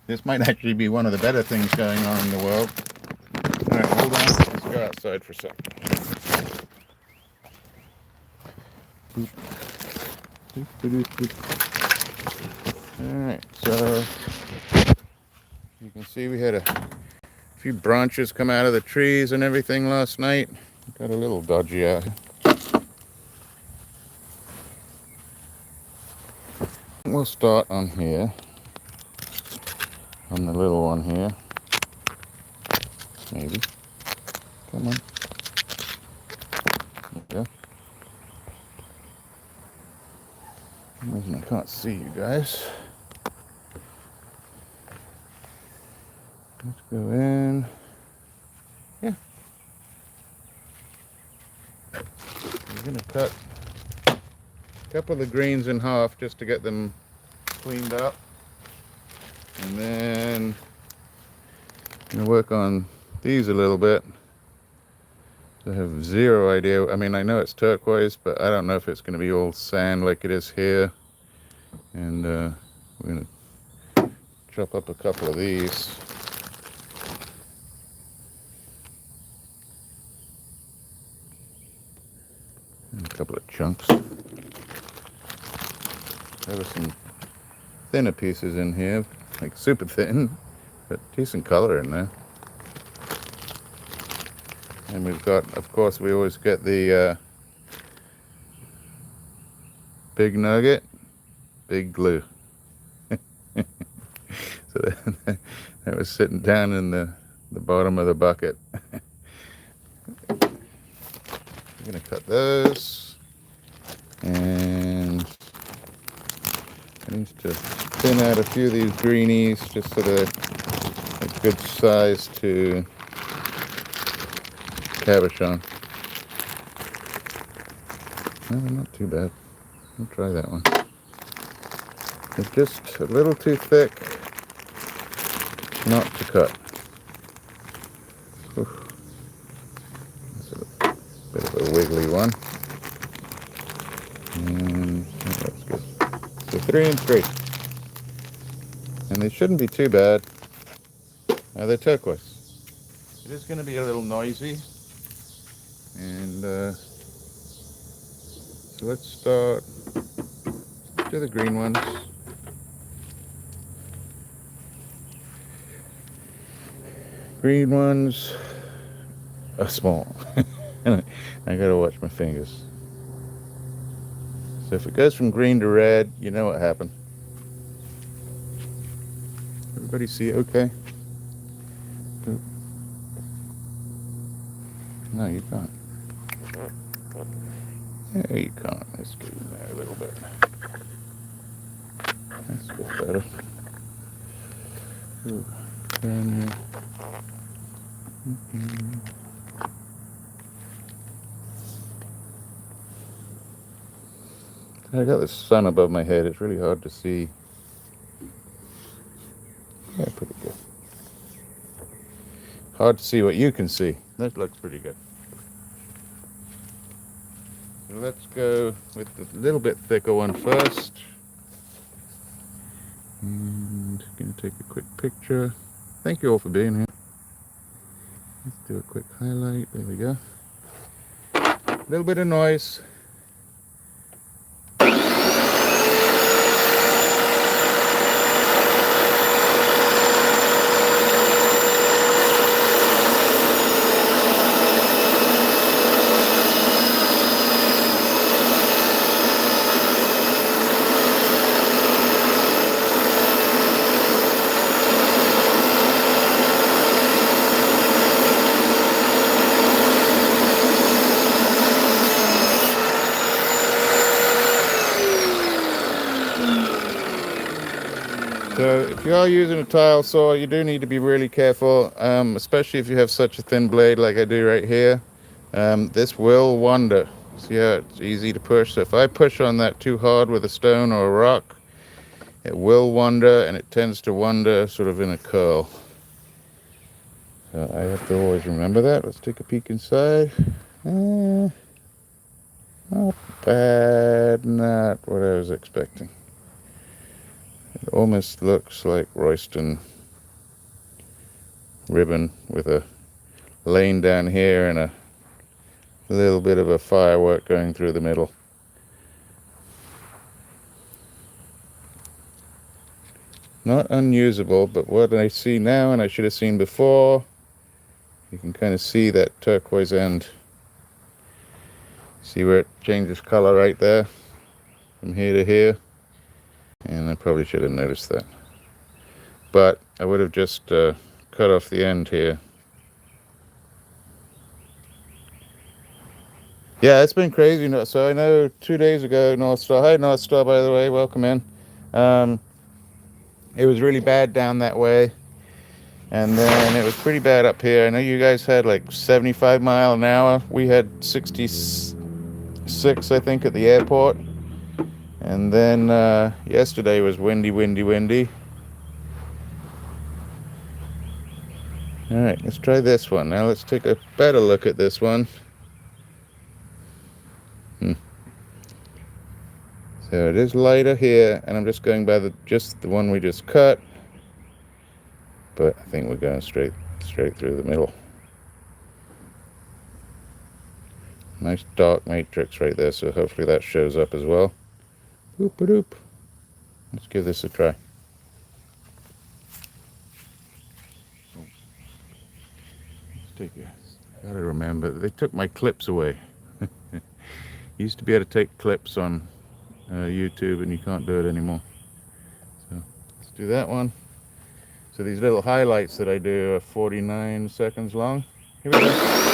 This might actually be one of the better things going on in the world. Alright, hold on. Let's go outside for a second. Alright, so you can see we had a few branches come out of the trees and everything last night. Got a little dodgy out here. We'll start on here. On the little one here. Maybe. Come on. There we go. For some reason I can't see you guys. Let's go in. Yeah. We're going to cut a couple of the greens in half just to get them cleaned up. And then I'm going to work on these a little bit. I have zero idea. I mean, I know it's turquoise, but I don't know if it's going to be all sand like it is here. And we're going to chop up a couple of these. And a couple of chunks. There were some thinner pieces in here, like super thin, but decent color in there. And we've got, of course, we always get the big nugget, big glue. So that was sitting down in the bottom of the bucket. I'm going to cut those. And I need to thin out a few of these greenies just so they're a good size to cabbage on. No, not too bad. I'll try that one. It's just a little too thick not to cut. Oof. That's a bit of a wiggly one. And that's good. So 3 and 3. And they shouldn't be too bad. They're turquoise. It is going to be a little noisy. And so let's start to the green ones. Green ones are small. I gotta watch my fingers. So if it goes from green to red, you know what happened. Everybody see it okay? No, you can't. Yeah, you can't. Let's get in there a little bit. That's a bit better. Ooh, down here. I got the sun above my head. It's really hard to see. Yeah, pretty good. Hard to see what you can see. That looks pretty good. So let's go with the little bit thicker one first. And gonna take a quick picture. Thank you all for being here. Let's do a quick highlight. There we go. A little bit of noise. So if you are using a tile saw, you do need to be really careful, especially if you have such a thin blade like I do right here. This will wander. See how it's easy to push? So if I push on that too hard with a stone or a rock, it will wander, and it tends to wander sort of in a curl. So I have to always remember that. Let's take a peek inside. Not bad, not what I was expecting. It almost looks like Royston ribbon with a lane down here and a little bit of a firework going through the middle. Not unusable, but what I see now and I should have seen before, you can kind of see that turquoise end. See where it changes color right there from here to here? And I probably should have noticed that. But I would have just cut off the end here. Yeah, it's been crazy. So I know 2 days ago, North Star. Hi, North Star, by the way. Welcome in. It was really bad down that way. And then it was pretty bad up here. I know you guys had like 75 mile an hour. We had 66, I think, at the airport. And then yesterday was windy. All right, let's try this one. Now let's take a better look at this one. So it is lighter here, and I'm just going by the one we just cut. But I think we're going straight through the middle. Nice dark matrix right there, so hopefully that shows up as well. Boop-a-doop. Let's give this a try. Let's take a... Gotta remember, they took my clips away. Used to be able to take clips on YouTube, and you can't do it anymore. So let's do that one. So these little highlights that I do are 49 seconds long. Here we go.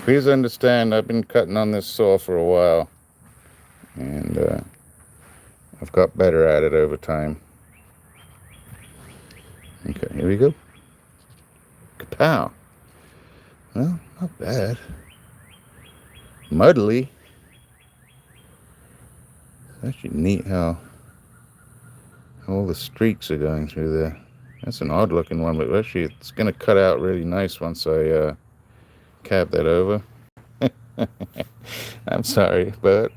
Please understand, I've been cutting on this saw for a while, and I've got better at it over time. Okay, here we go. Kapow! Well, not bad. Muddly. It's actually neat how all the streaks are going through there. That's an odd looking one, but actually it's going to cut out really nice once I cab that over. I'm sorry, but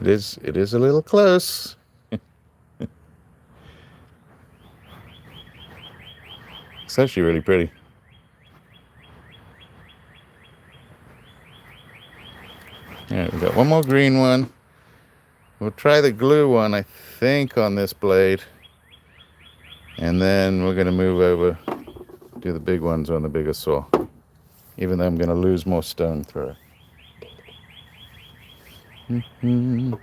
it is a little close. It's actually really pretty. one more green one. We'll try the glue one, I think, on this blade. And then we're going to move over, do the big ones on the bigger saw. Even though I'm going to lose more stone through it.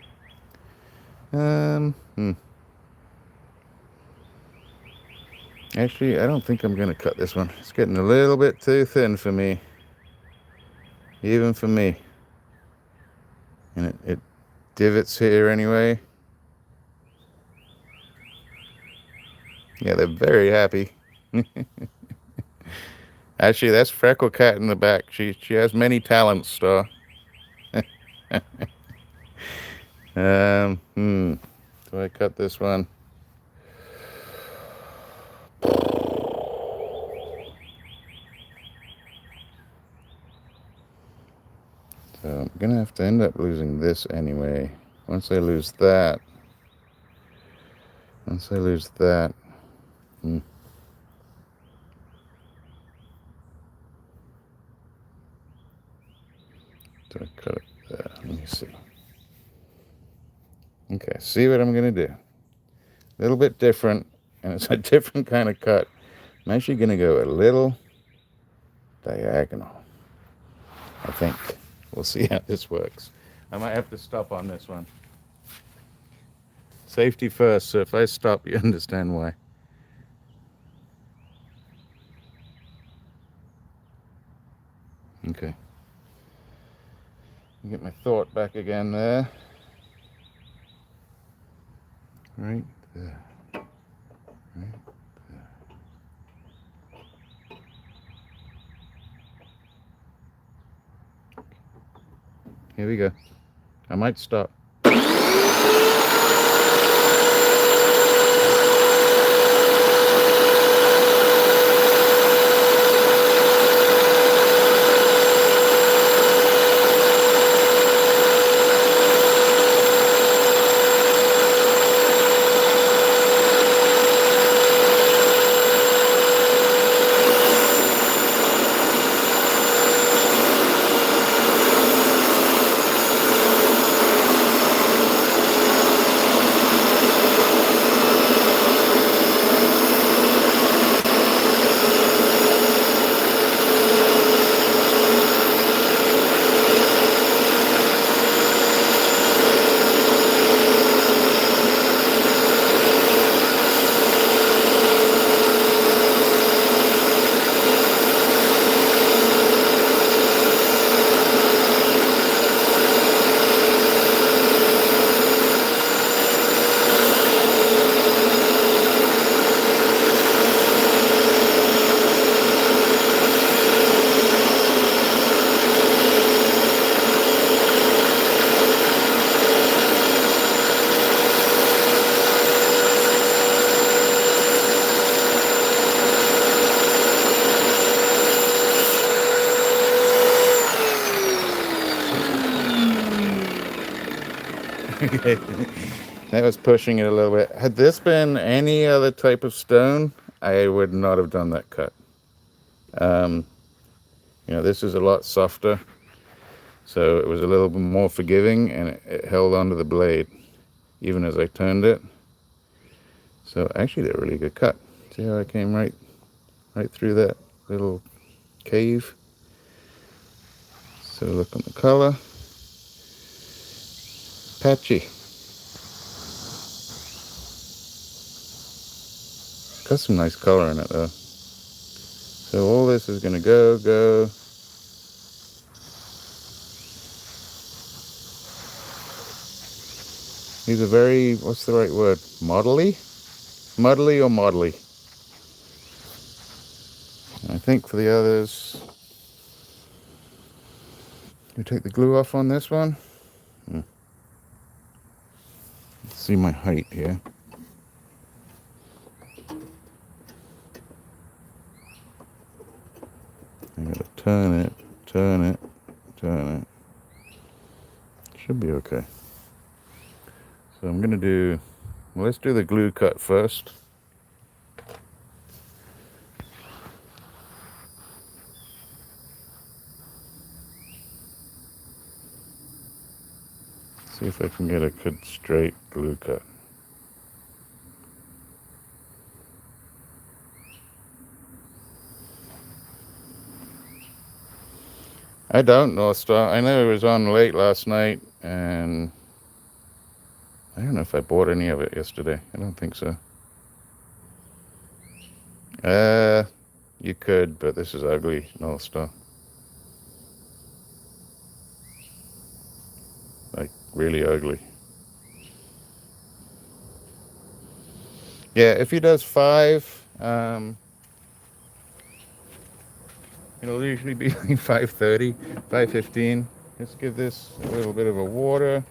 Actually, I don't think I'm going to cut this one. It's getting a little bit too thin for me. Even for me. And it divots here anyway. Yeah, they're very happy. Actually, that's Freckle Cat in the back. She has many talents, Star. Do I cut this one? So I'm gonna have to end up losing this anyway. Once I lose that. Do I cut it there? Let me see. Okay, see what I'm gonna do. A little bit different, and it's a different kind of cut. I'm actually gonna go a little diagonal, I think. We'll see how this works. I might have to stop on this one. Safety first, so if I stop, you understand why. Okay. Get my thought back again there. Right there. Right there. Here we go. I might stop. Okay. That was pushing it a little bit. Had this been any other type of stone, I would not have done that cut. This is a lot softer, so it was a little bit more forgiving, and it held onto the blade even as I turned it. So actually, they're a really good cut. See how I came right through that little cave? So look on the color. Patchy. Got some nice color in it though. So all this is going to go. These are very, what's the right word? Modelly? Muddly or modelly? I think for the others, we take the glue off on this one. Let's see my height here. I'm going to turn it. Should be okay. So I'm going to do, well, let's do the glue cut first. See if I can get a good straight glue cut. I don't know, Star. I know it was on late last night, and I don't know if I bought any of it yesterday. I don't think so. You could, but this is ugly, North Star. Like, really ugly. Yeah, if he does 5, it'll usually be like 5:30, 5:15. Let's give this a little bit of a water.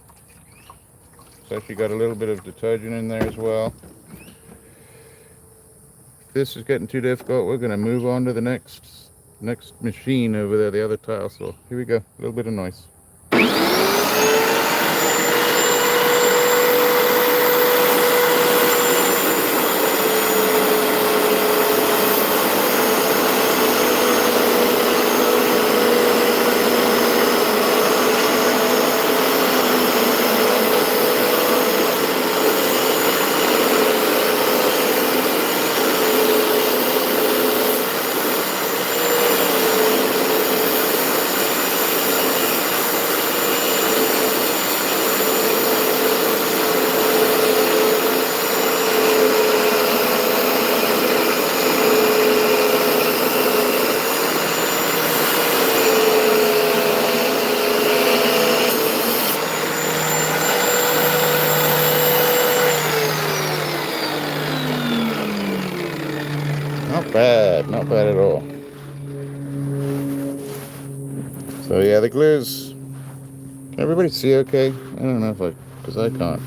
It's actually got a little bit of detergent in there as well. If this is getting too difficult, we're going to move on to the next machine over there, the other tile saw. Here we go, a little bit of noise. Not bad at all. So yeah, the glues. Can everybody see okay? I don't know if because I can't.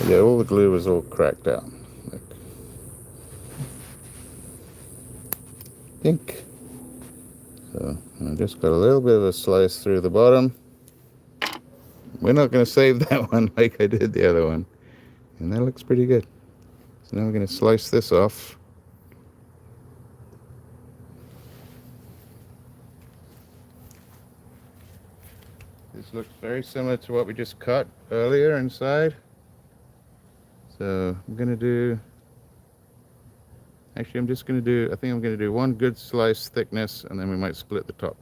Yeah, all the glue was all cracked out. Like, pink. So I just got a little bit of a slice through the bottom. We're not going to save that one like I did the other one. And that looks pretty good. So now we're going to slice this off. This looks very similar to what we just cut earlier inside. So I'm going to do, actually I'm just going to do, I think I'm going to do one good slice thickness, and then we might split the top.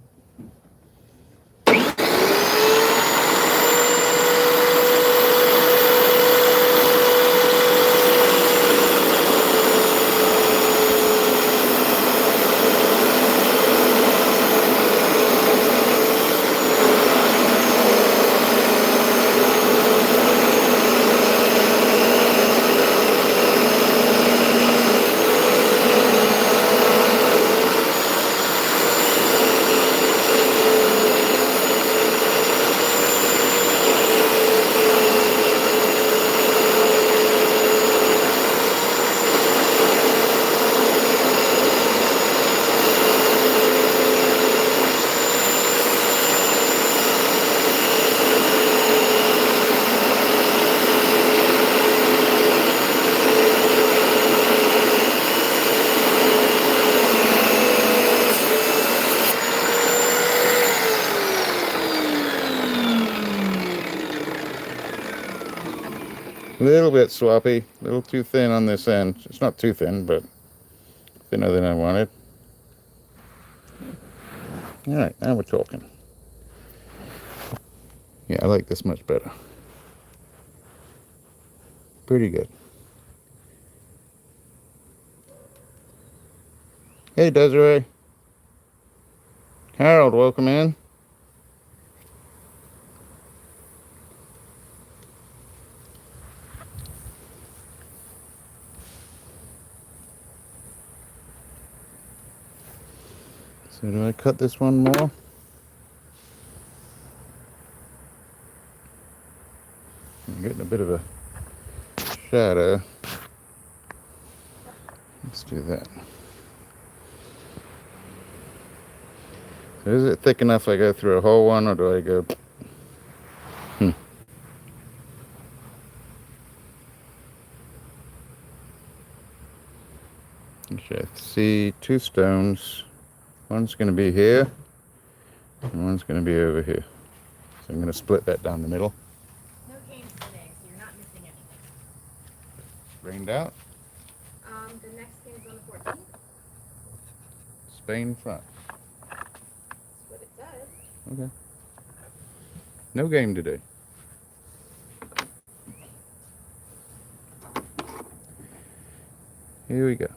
A little bit swappy, a little too thin on this end. It's not too thin, but thinner than I wanted. All right, now we're talking. Yeah, I like this much better. Pretty good. Hey, Desiree. Harold, welcome in. So do I cut this one more? I'm getting a bit of a shadow. Let's do that. So is it thick enough I go through a whole one, or do I go... Okay, I see 2 stones. One's going to be here, and one's going to be over here. So I'm going to split that down the middle. No games today, so you're not missing anything. Rained out. The next game's on the 14th. Spain, France. That's what it says. Okay. No game today. Here we go.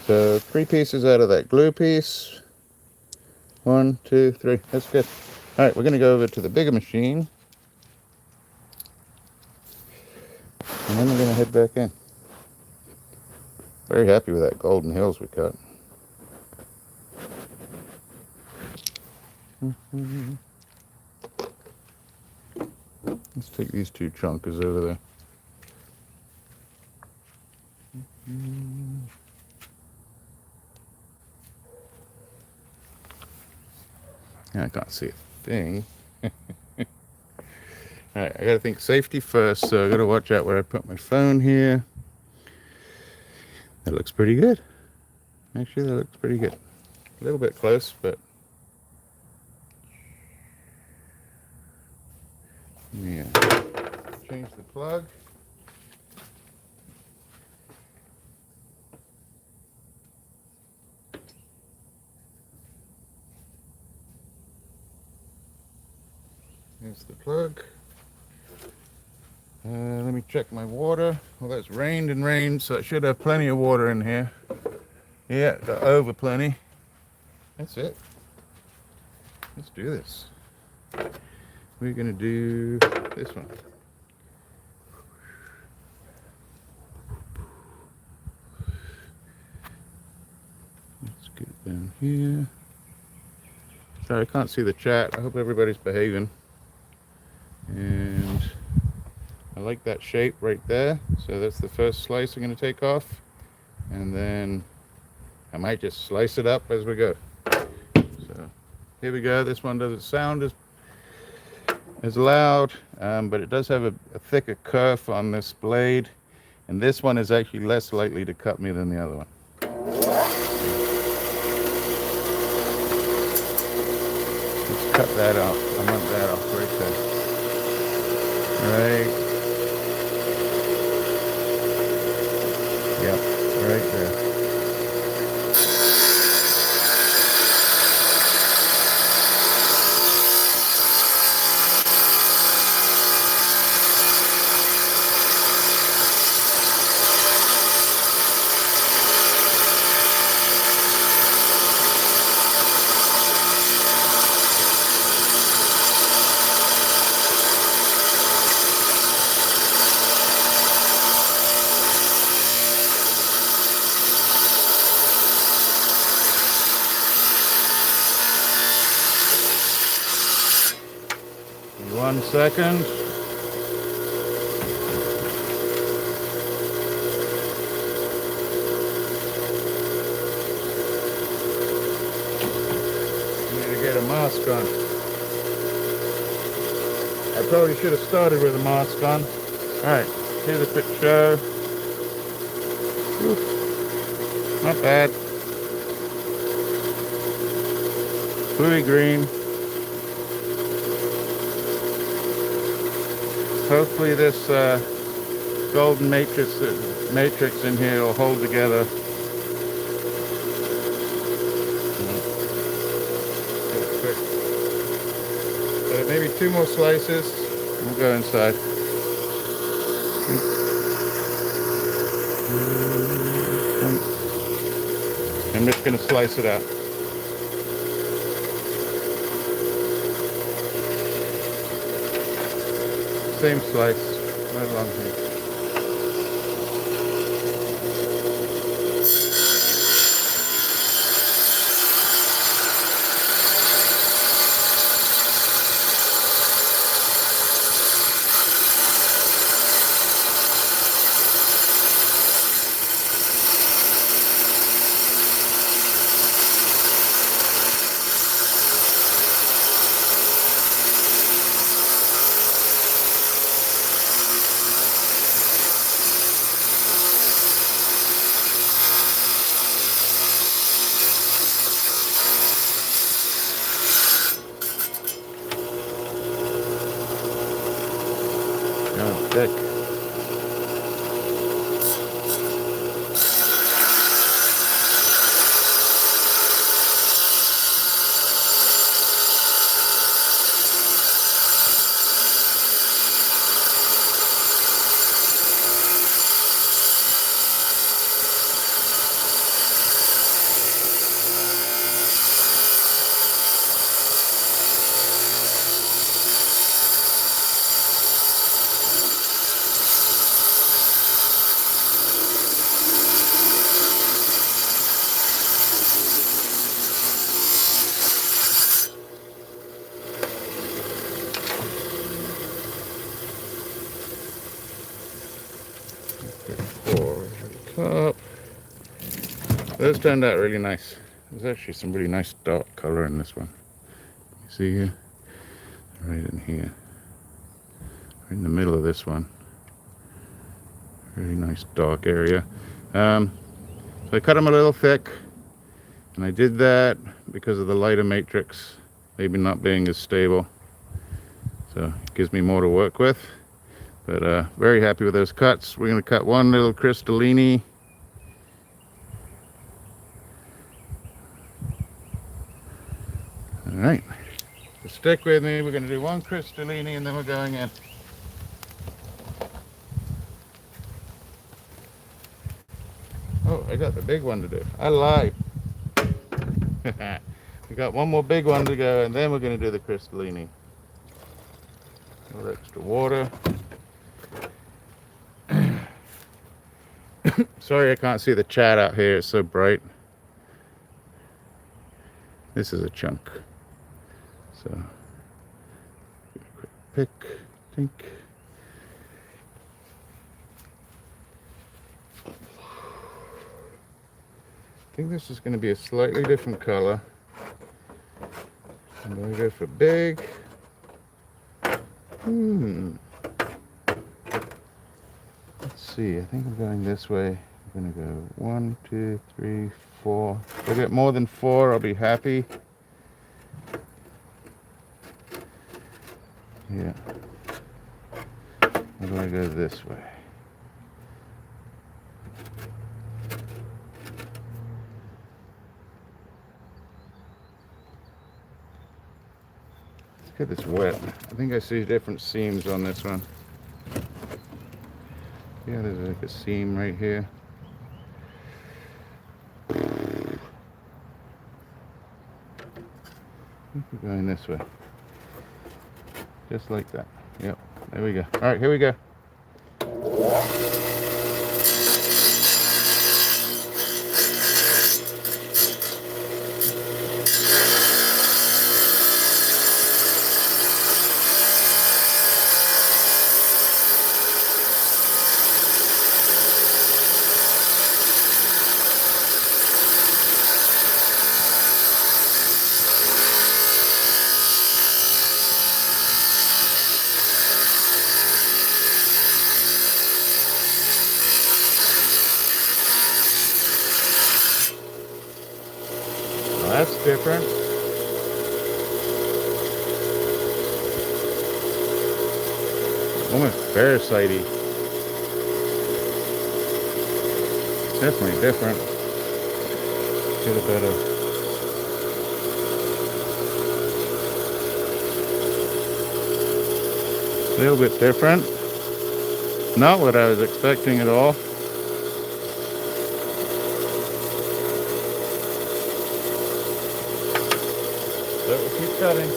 So 3 pieces out of that glue piece. 1, 2, 3. That's good. All right, we're going to go over to the bigger machine. And then we're going to head back in. Very happy with that Golden Hills we cut. Let's take these 2 chunkers over there. I can't see a thing. Alright, I gotta think safety first, so I gotta watch out where I put my phone here. That looks pretty good. Actually, that looks pretty good. A little bit close, but yeah. Change the plug. Here's the plug. Let me check my water. Well, that's rained and rained, so I should have plenty of water in here. Yeah, got over plenty. That's it. Let's do this. We're gonna do this one. Let's get down here. Sorry, I can't see the chat. I hope everybody's behaving. And I like that shape right there. So that's the first slice I'm going to take off. And then I might just slice it up as we go. So here we go. This one doesn't sound as loud, but it does have a thicker kerf on this blade. And this one is actually less likely to cut me than the other one. Let's cut that out. I want that off right there. Right. Yep, right there. In 1 second. Get a mask on. I probably should have started with a mask on. Alright, here's a quick show. Whew. Not bad. Bluey green. Hopefully this golden matrix in here will hold together. So maybe 2 more slices. We'll go inside. I'm just going to slice it out. Same slice, right along here. stick. Four at the top. Those turned out really nice. There's actually some really nice dark color in this one. You see here? Right in here. Right in the middle of this one. Really nice dark area. So I cut them a little thick. And I did that because of the lighter matrix maybe not being as stable. So it gives me more to work with. But very happy with those cuts. We're going to cut one little crystallini. All right, so stick with me. We're going to do one crystallini and then we're going in. Oh, I got the big one to do. I lied. We got one more big one to go and then we're going to do the crystallini. A little extra water. Sorry I can't see the chat out here, it's so bright. This is a chunk. So, quick pick, tink. I think this is going to be a slightly different color. I'm going to go for big. Let's see, I think I'm going this way. I'm going to go 1, 2, 3, 4. If I get more than 4, I'll be happy. Yeah. I'm going to go this way. Let's get this wet. I think I see different seams on this one. Yeah, there's like a seam right here. I think we're going this way. Just like that. Yep, there we go. All right, here we go. That's different. Almost parasite-y. Definitely different. Get a bit of a little bit different. Not what I was expecting at all. But we'll keep cutting.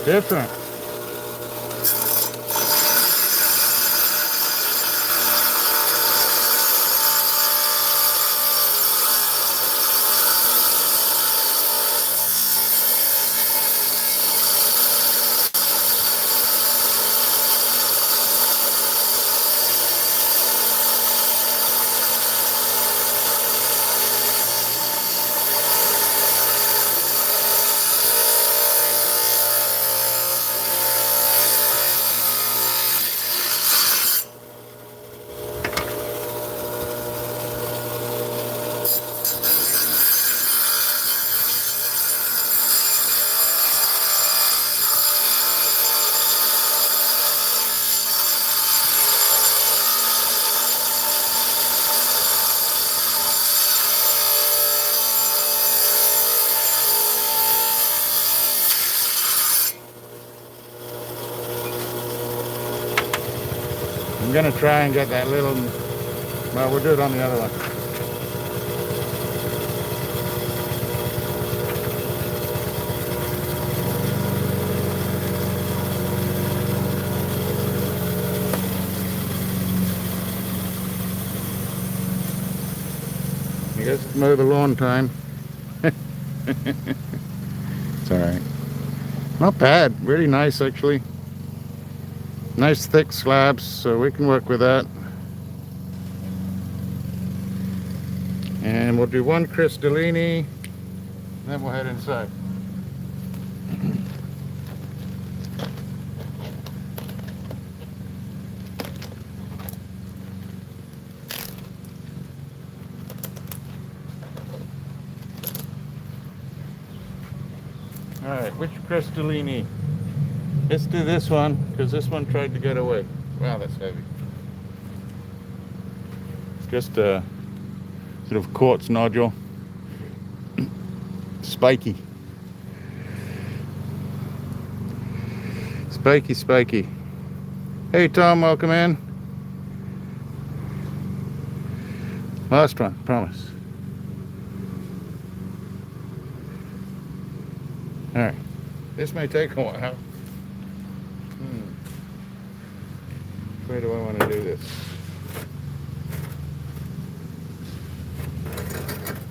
Different. I'm gonna try and get that little, well, we'll do it on the other one. I guess it's mow the lawn time. It's alright. Not bad, really nice actually. Nice thick slabs, so we can work with that. And we'll do one crystallini, then we'll head inside. Alright, which crystallini? Let's do this one, because this one tried to get away. Wow, that's heavy. Just a sort of quartz nodule. Spiky. Spiky, spiky. Hey Tom, welcome in. Last one, promise. Alright. This may take a while. Where do I want to do this?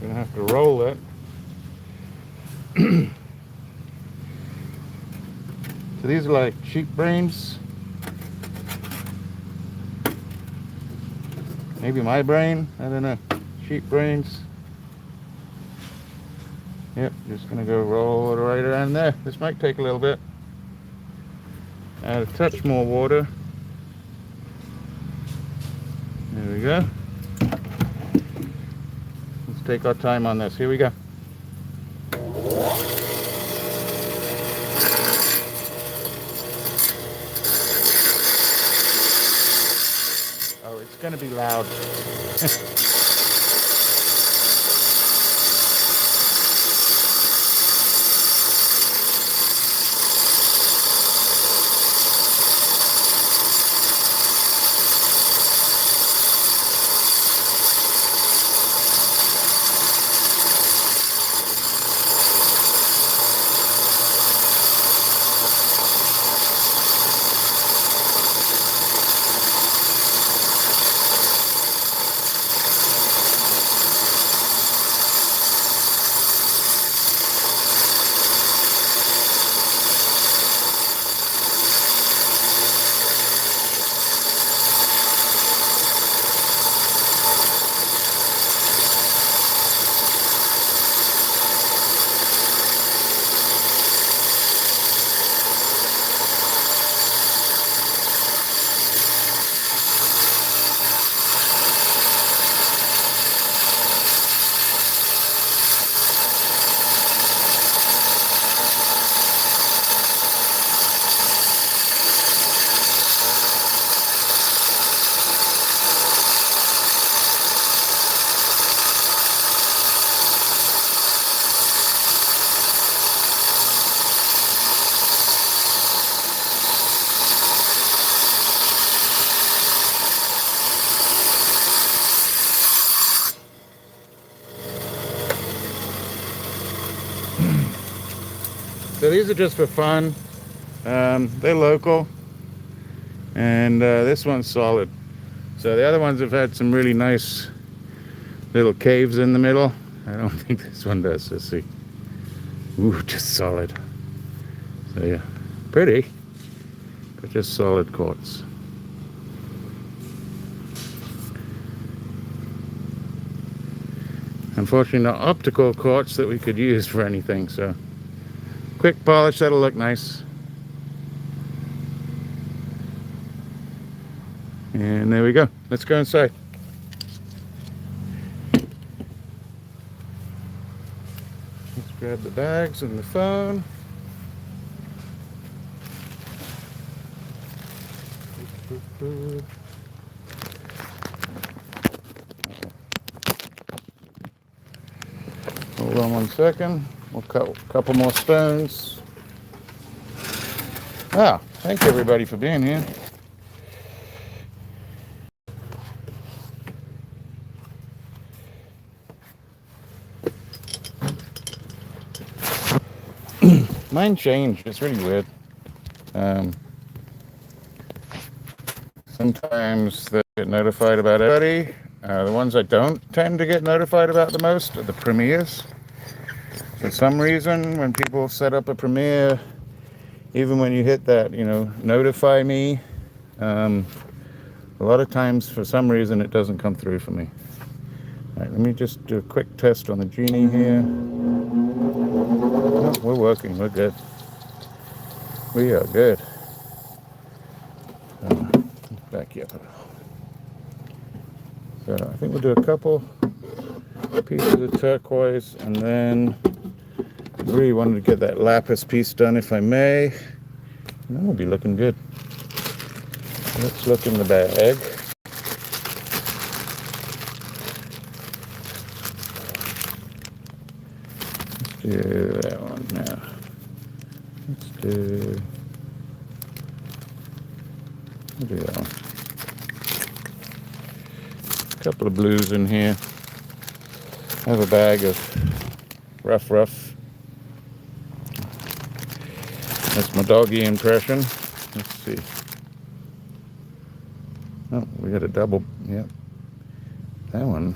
Gonna have to roll it. So these are like sheep brains. Maybe my brain, I don't know. Sheep brains. Yep, just gonna go roll it right around there. This might take a little bit. Add a touch more water. There we go. Let's take our time on this. Here we go. Oh, it's going to be loud. So these are just for fun. They're local, and this one's solid. So the other ones have had some really nice little caves in the middle. I don't think this one does. Let's see. Ooh, just solid. So yeah, pretty, but just solid quartz. Unfortunately, not optical quartz that we could use for anything. So quick polish, that'll look nice. And there we go. Let's go inside. Let's grab the bags and the phone. Hold on 1 second. We'll cut a couple more stones. Ah, thank everybody for being here. Mine changed. It's really weird. Sometimes they get notified about everybody. The ones I don't tend to get notified about the most are the premieres. For some reason, when people set up a premiere, even when you hit that, notify me, a lot of times, for some reason, it doesn't come through for me. All right, let me just do a quick test on the Genie here. Oh, we're working. We're good. We are good. Back you up a little. So I think we'll do a couple pieces of turquoise, and then I really wanted to get that lapis piece done, if I may. And then we'll be looking good. Let's look in the bag. Let's do that one now. We'll do that one. A couple of blues in here. I have a bag of rough. That's my doggy impression. Let's see. Oh, we got a double. Yep. That one.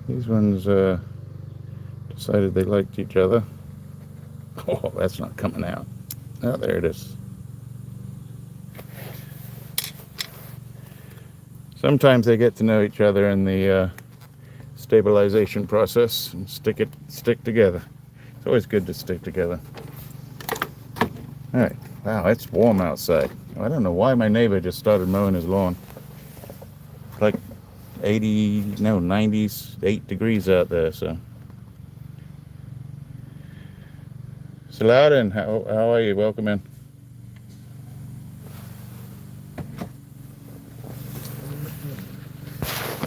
These ones decided they liked each other. Oh, that's not coming out. Oh, there it is. Sometimes they get to know each other in the stabilization process and stick together. It's always good to stick together. All right. Wow, it's warm outside. I don't know why my neighbor just started mowing his lawn. Like 98 degrees out there, so. Saladin, how are you? Welcome in.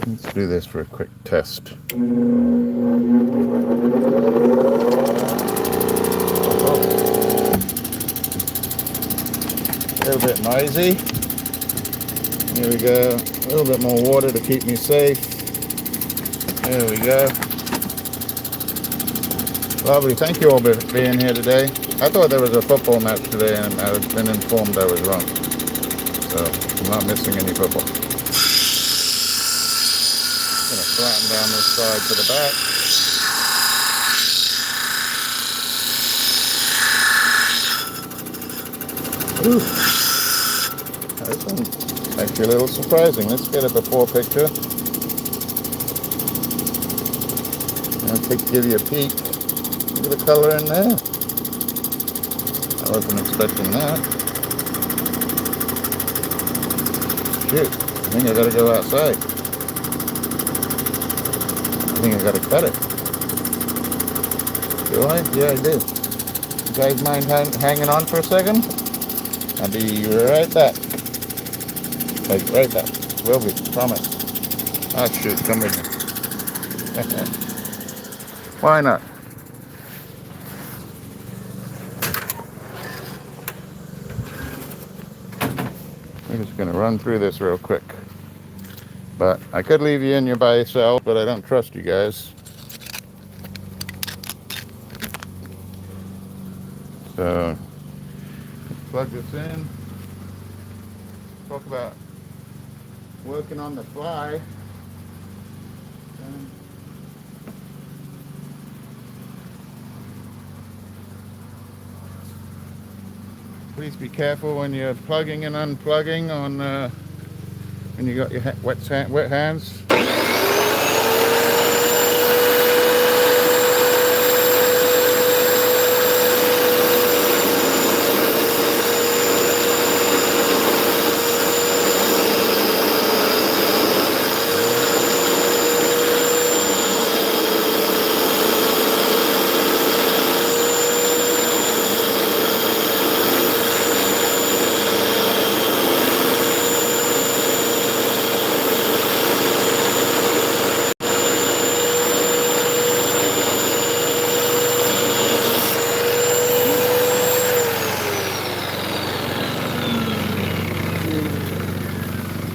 Let's do this for a quick test. A little bit noisy. Here we go. A little bit more water to keep me safe. There we go. Lovely. Thank you all for being here today. I thought there was a football match today, and I've been informed I was wrong. So I'm not missing any football. I'm going to flatten down this side to the back. Ooh. This one's actually a little surprising. Let's get a before picture. I'll give you a peek. Look at the color in there. I wasn't expecting that. Shoot, I think I gotta go outside. I think I gotta cut it. Do I? Yeah, I do. You guys mind hanging on for a second? I'll be right back. Like, right back. Will be, promise. Oh shoot, come with me. Why not? I'm just going to run through this real quick. But I could leave you in here by yourself, but I don't trust you guys. So plug this in. Talk about working on the fly. Please be careful when you're plugging and unplugging on when you got your wet hands.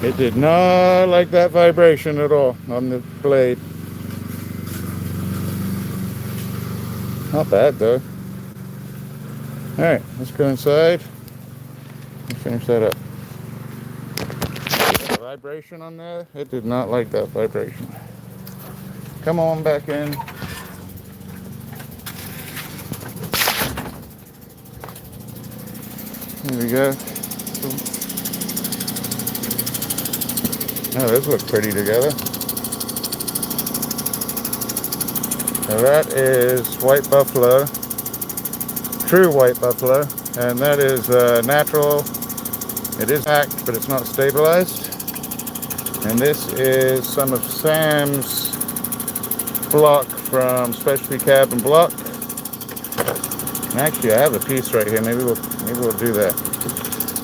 It did not like that vibration at all on the blade. Not bad though. Alright, let's go inside and finish that up. The vibration on there, it did not like that vibration. Come on back in. There we go. Oh, those look pretty together. Now that is white buffalo, true white buffalo, and that is natural. It is hacked, but it's not stabilized. And this is some of Sam's block from Specialty Cab and Block. And actually, I have a piece right here. Maybe we'll do that.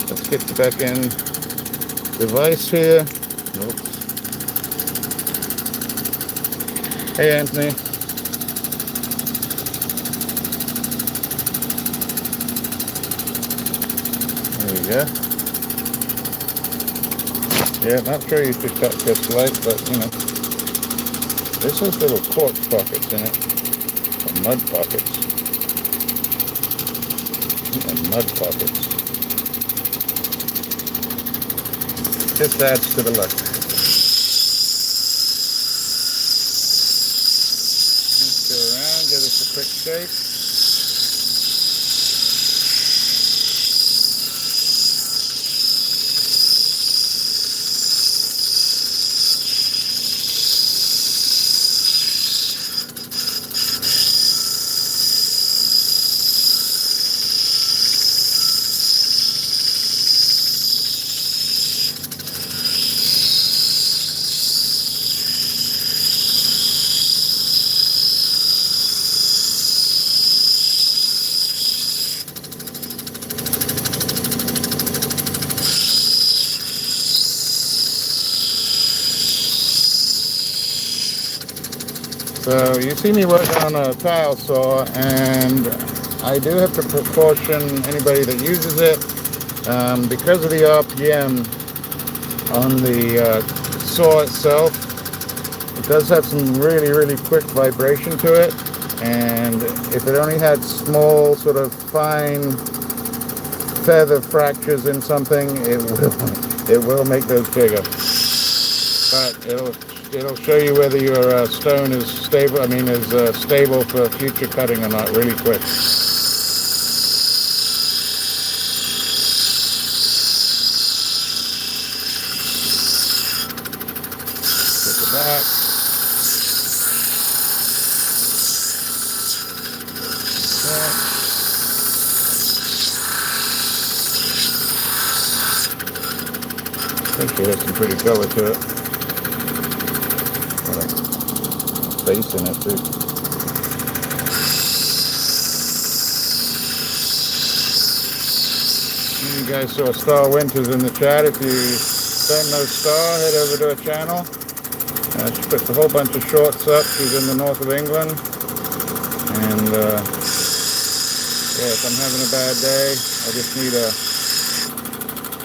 Let's get the back end device here. Oops. Hey, Anthony. There we go. Yeah, not sure you should cut this light, but you know, this has little cork pockets in it, or mud pockets. And mud pockets. Just adds to the look. Let's go around, give this a quick shake. So you see me working on a tile saw, and I do have to caution anybody that uses it because of the RPM on the saw itself. It does have some really quick vibration to it, and if it only had small sort of fine feather fractures in something, it will make those bigger. But it'll show you whether your stone is stable. I mean, is stable for future cutting or not. Really quick. Get the back. I think it has some pretty color to it. Space in it too. You guys saw Star Winters in the chat. If you don't know Star, head over to her channel. She puts a whole bunch of shorts up. She's in the north of England. And yeah, if I'm having a bad day, I just need a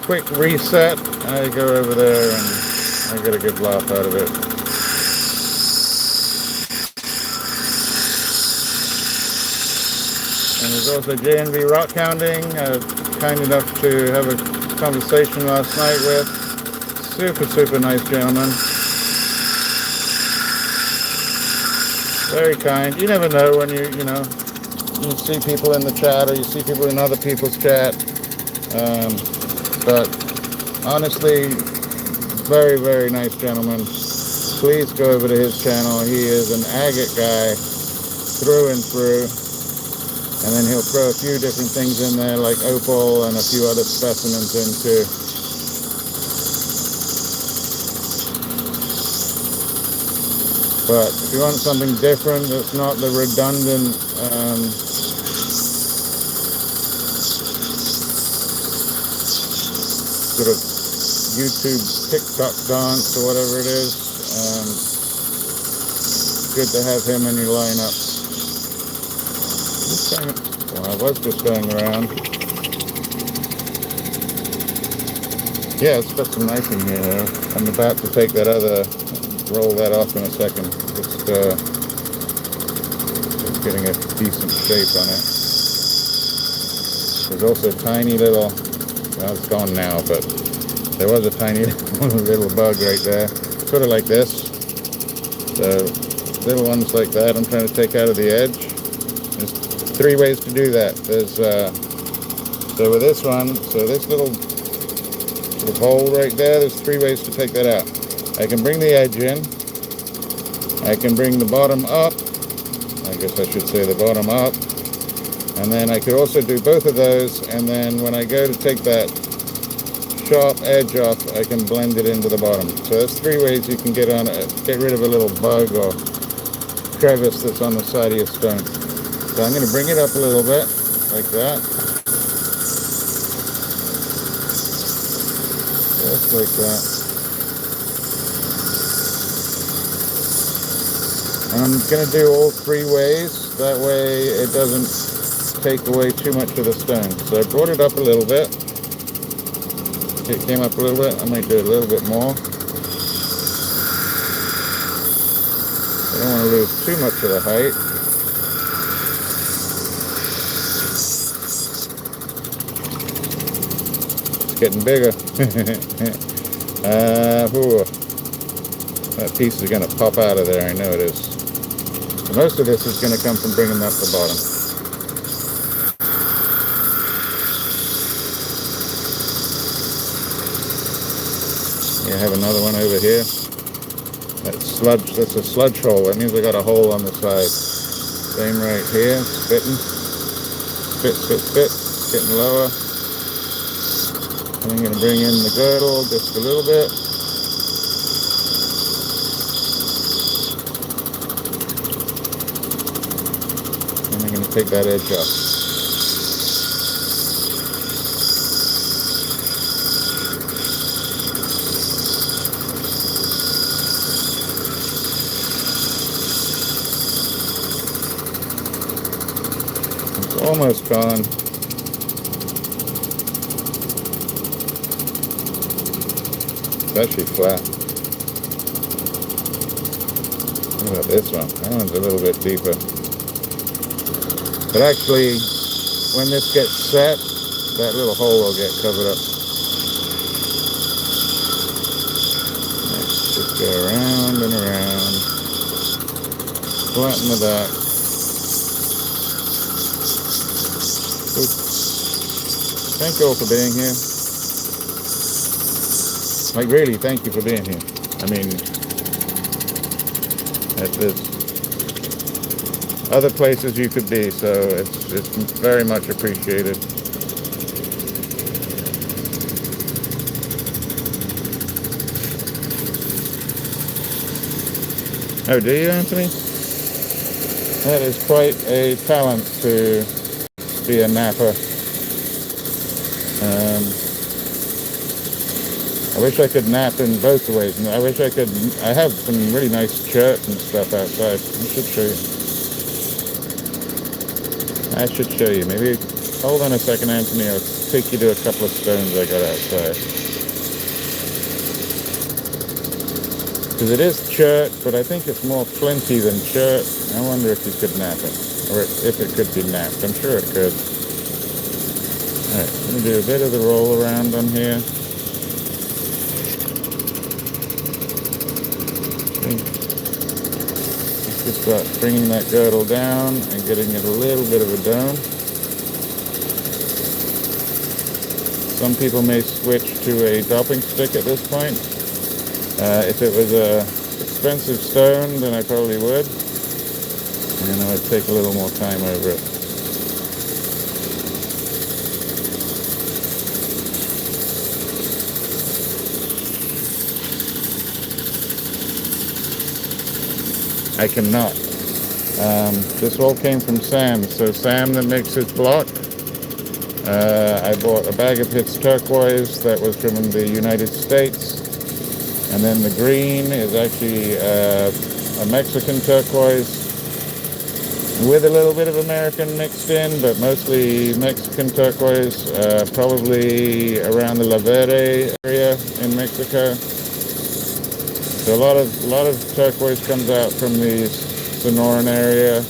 quick reset. I go over there and I get a good laugh out of it. And as There's also J&V Rock Hounding, kind enough to have a conversation last night with. Super nice gentleman. Very kind. You never know when you see people in the chat or you see people in other people's chat. But honestly, very nice gentleman. Please go over to his channel. He is an agate guy through and through. And then he'll throw a few different things in there like opal and a few other specimens in too. But if you want something different that's not the redundant sort of YouTube TikTok dance or whatever it is, good to have him in your lineup. Well, I was just going around. Yeah, it's got some nice in here. I'm about to take that roll that off in a second. Just getting a decent shape on it. There's also a tiny little, well, it's gone now, but there was a tiny little bug right there. Sort of like this. So little ones like that I'm trying to take out of the edge. There's 3 ways to do that. There's so with this one, so this little hole right there, there's 3 ways to take that out. I can bring the edge in. I can bring the bottom up. I guess I should say the bottom up. And then I could also do both of those, and then when I go to take that sharp edge off, I can blend it into the bottom. So there's 3 ways you can get rid of a little bug or crevice that's on the side of your stone. So I'm going to bring it up a little bit, like that. Just like that. And I'm going to do all 3 ways, that way it doesn't take away too much of the stone. So I brought it up a little bit. It came up a little bit. I might do it a little bit more. I don't want to lose too much of the height. It's getting bigger. That piece is going to pop out of there. I know it is. Most of this is going to come from bringing up the bottom. I have another one over here. That's a sludge hole. That means I got a hole on the side. Same right here. Spitting. Spit. Getting lower. And I'm going to bring in the girdle just a little bit. And I'm going to take that edge off. Almost gone. It's actually flat. What about this one? That one's a little bit deeper. But actually, when this gets set, that little hole will get covered up. Let's just go around and around. Flatten the back. Thank you all for being here. Like, really, thank you for being here. I mean, there's other places you could be, so it's very much appreciated. Oh, do you, Anthony? That is quite a talent to be a napper. I wish I could nap in both ways. I wish I could. I have some really nice chirps and stuff outside. I should show you. Maybe hold on a second, Anthony. I'll take you to a couple of stones I got outside. Because it is chert, but I think it's more flinty than chert. I wonder if you could nap it. or if it could be napped. I'm sure it could. Alright, I'm going to do a bit of the roll around on here. Just start bringing that girdle down and getting it a little bit of a dome. Some people may switch to a doping stick at this point. If it was a expensive stone, then I probably would. And I would take a little more time over it. I cannot. This all came from Sam. So Sam that makes his block. I bought a bag of his turquoise that was from the United States. And then the green is actually a Mexican turquoise with a little bit of American mixed in, but mostly Mexican turquoise, probably around the lapidary area in Mexico. So a lot of turquoise comes out from the Sonoran area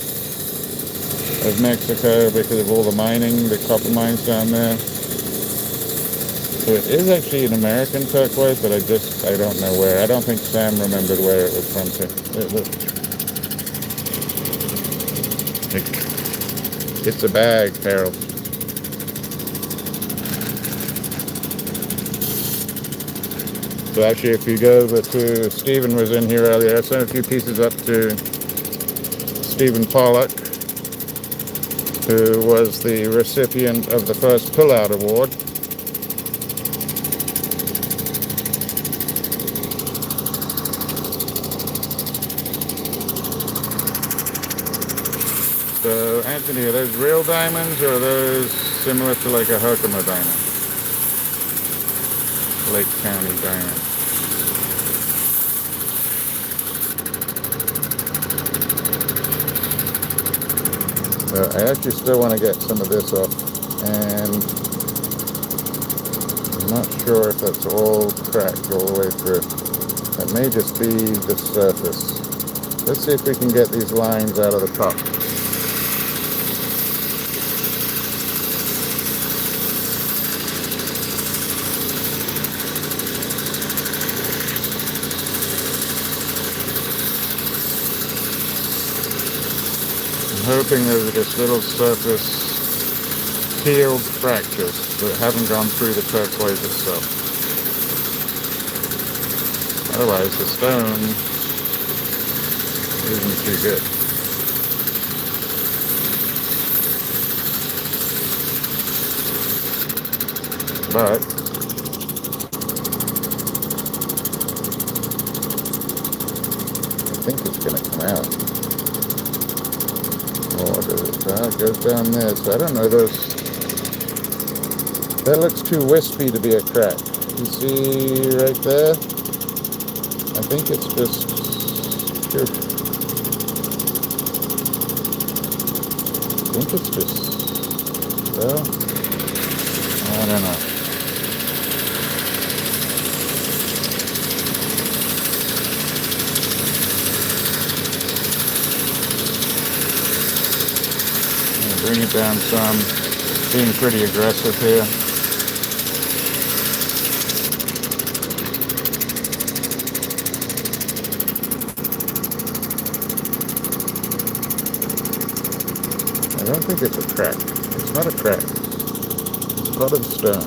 of Mexico because of all the mining, the copper mines down there. So it is actually an American turquoise, but I don't know where. I don't think Sam remembered where it was from. It's a bag, Harold. So actually, if you go over to, Stephen was in here earlier, I sent a few pieces up to Stephen Pollock, who was the recipient of the first Pullout Award. So, Anthony, are those real diamonds or are those similar to like a Herkimer diamond? Lake County diamond. So I actually still want to get some of this off, and I'm not sure if that's all cracked all the way through. That may just be the surface. Let's see if we can get these lines out of the top. Hoping there's just little surface peeled fractures that haven't gone through the turquoise itself. Otherwise, the stone isn't too good. But I think it's going to come out. It goes down there, so I don't know, that looks too wispy to be a crack. You see right there? I think it's just, well, I don't know. Bring it down some, being pretty aggressive here. I don't think it's a crack. It's not a crack. It's part of the stone.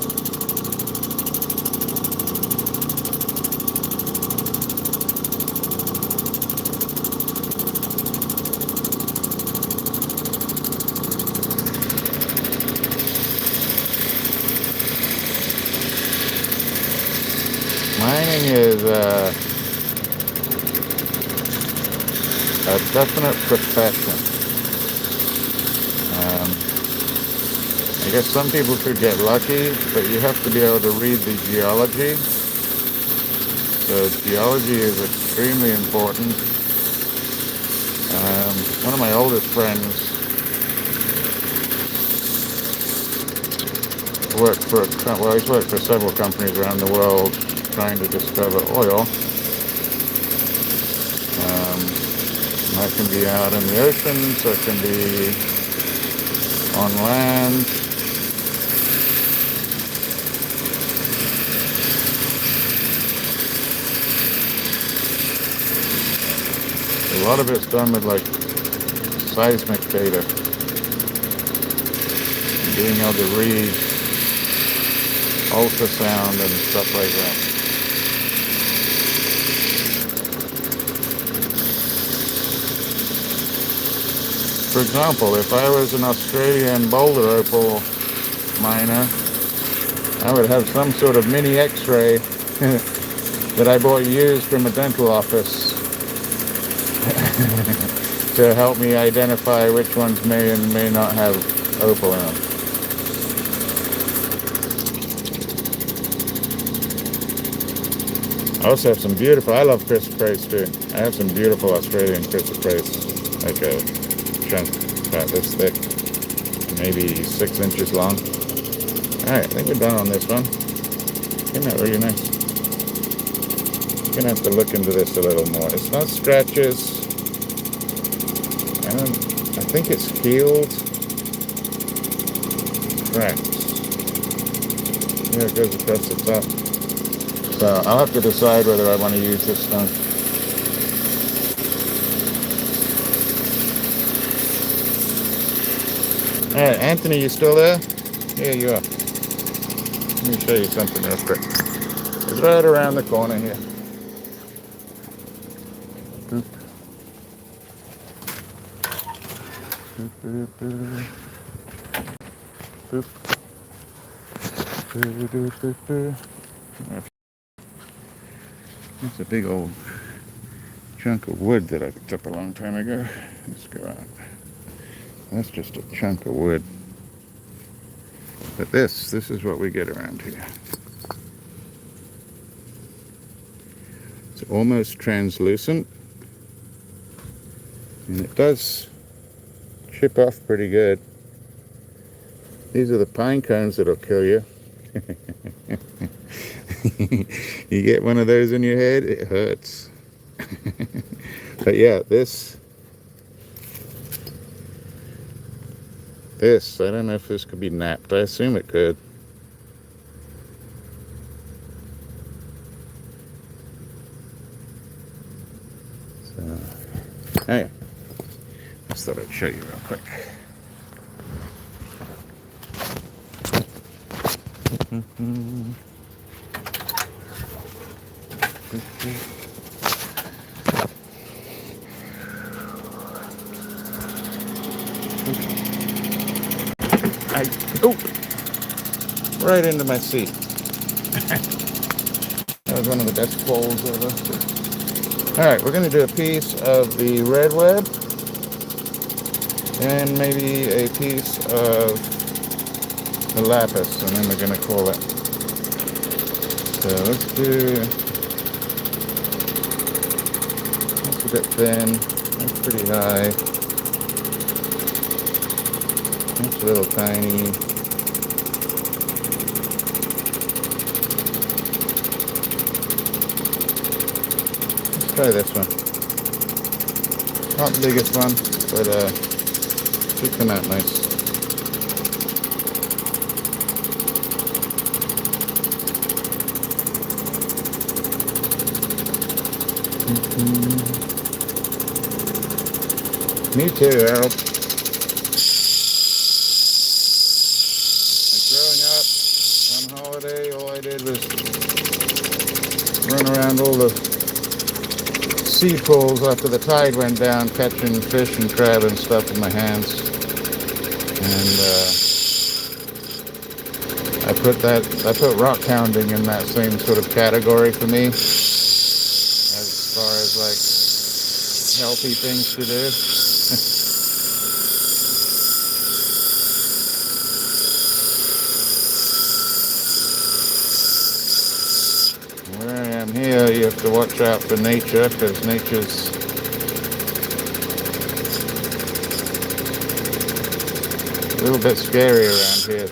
Mining is a definite profession. I guess some people could get lucky, but you have to be able to read the geology. So geology is extremely important. One of my oldest friends worked for he's worked for several companies around the world trying to discover oil. That can be out in the oceans, that can be on land. A lot of it's done with like seismic data. Being able to read ultrasound and stuff like that. For example, if I was an Australian boulder opal miner, I would have some sort of mini X-ray that I bought used from a dental office to help me identify which ones may and may not have opal in them. I also have some beautiful, I love chrysoprase too. I have some beautiful Australian chrysoprase, like a chunk about this thick, maybe 6 inches long. Alright, I think we're done on this one. Came out really nice. Gonna have to look into this a little more. It's not scratches. I think it's healed. Cracks. There it goes across the top. So I'll have to decide whether I want to use this stone. Alright, Anthony, you still there? Yeah, you are. Let me show you something real quick. It's right around the corner here. Boop. Boop, boop, boop. Boop. Boop, boop, boop, boop. That's a big old chunk of wood that I picked up a long time ago. Let's go out. That's just a chunk of wood. But this is what we get around here. It's almost translucent. And it does chip off pretty good. These are the pine cones that'll kill you. You get one of those in your head, it hurts. But yeah, this, I don't know if this could be napped. I assume it could. So, hey, I just thought I'd show you real quick. Right into my seat. That was one of the best folds ever. Alright, we're going to do a piece of the red web and maybe a piece of the lapis, and then we're going to call it. So let's do, that's a bit thin, that's pretty high, that's a little tiny. Let's try this one. Not the biggest one, but should come out nice. Me too, Harold. Like growing up on holiday, all I did was run around all the sea pools after the tide went down, catching fish and crab and stuff with my hands. And I put rock hounding in that same sort of category for me, as far as like healthy things to do. Where I am here, you have to watch out for nature, because nature's a little bit scary around here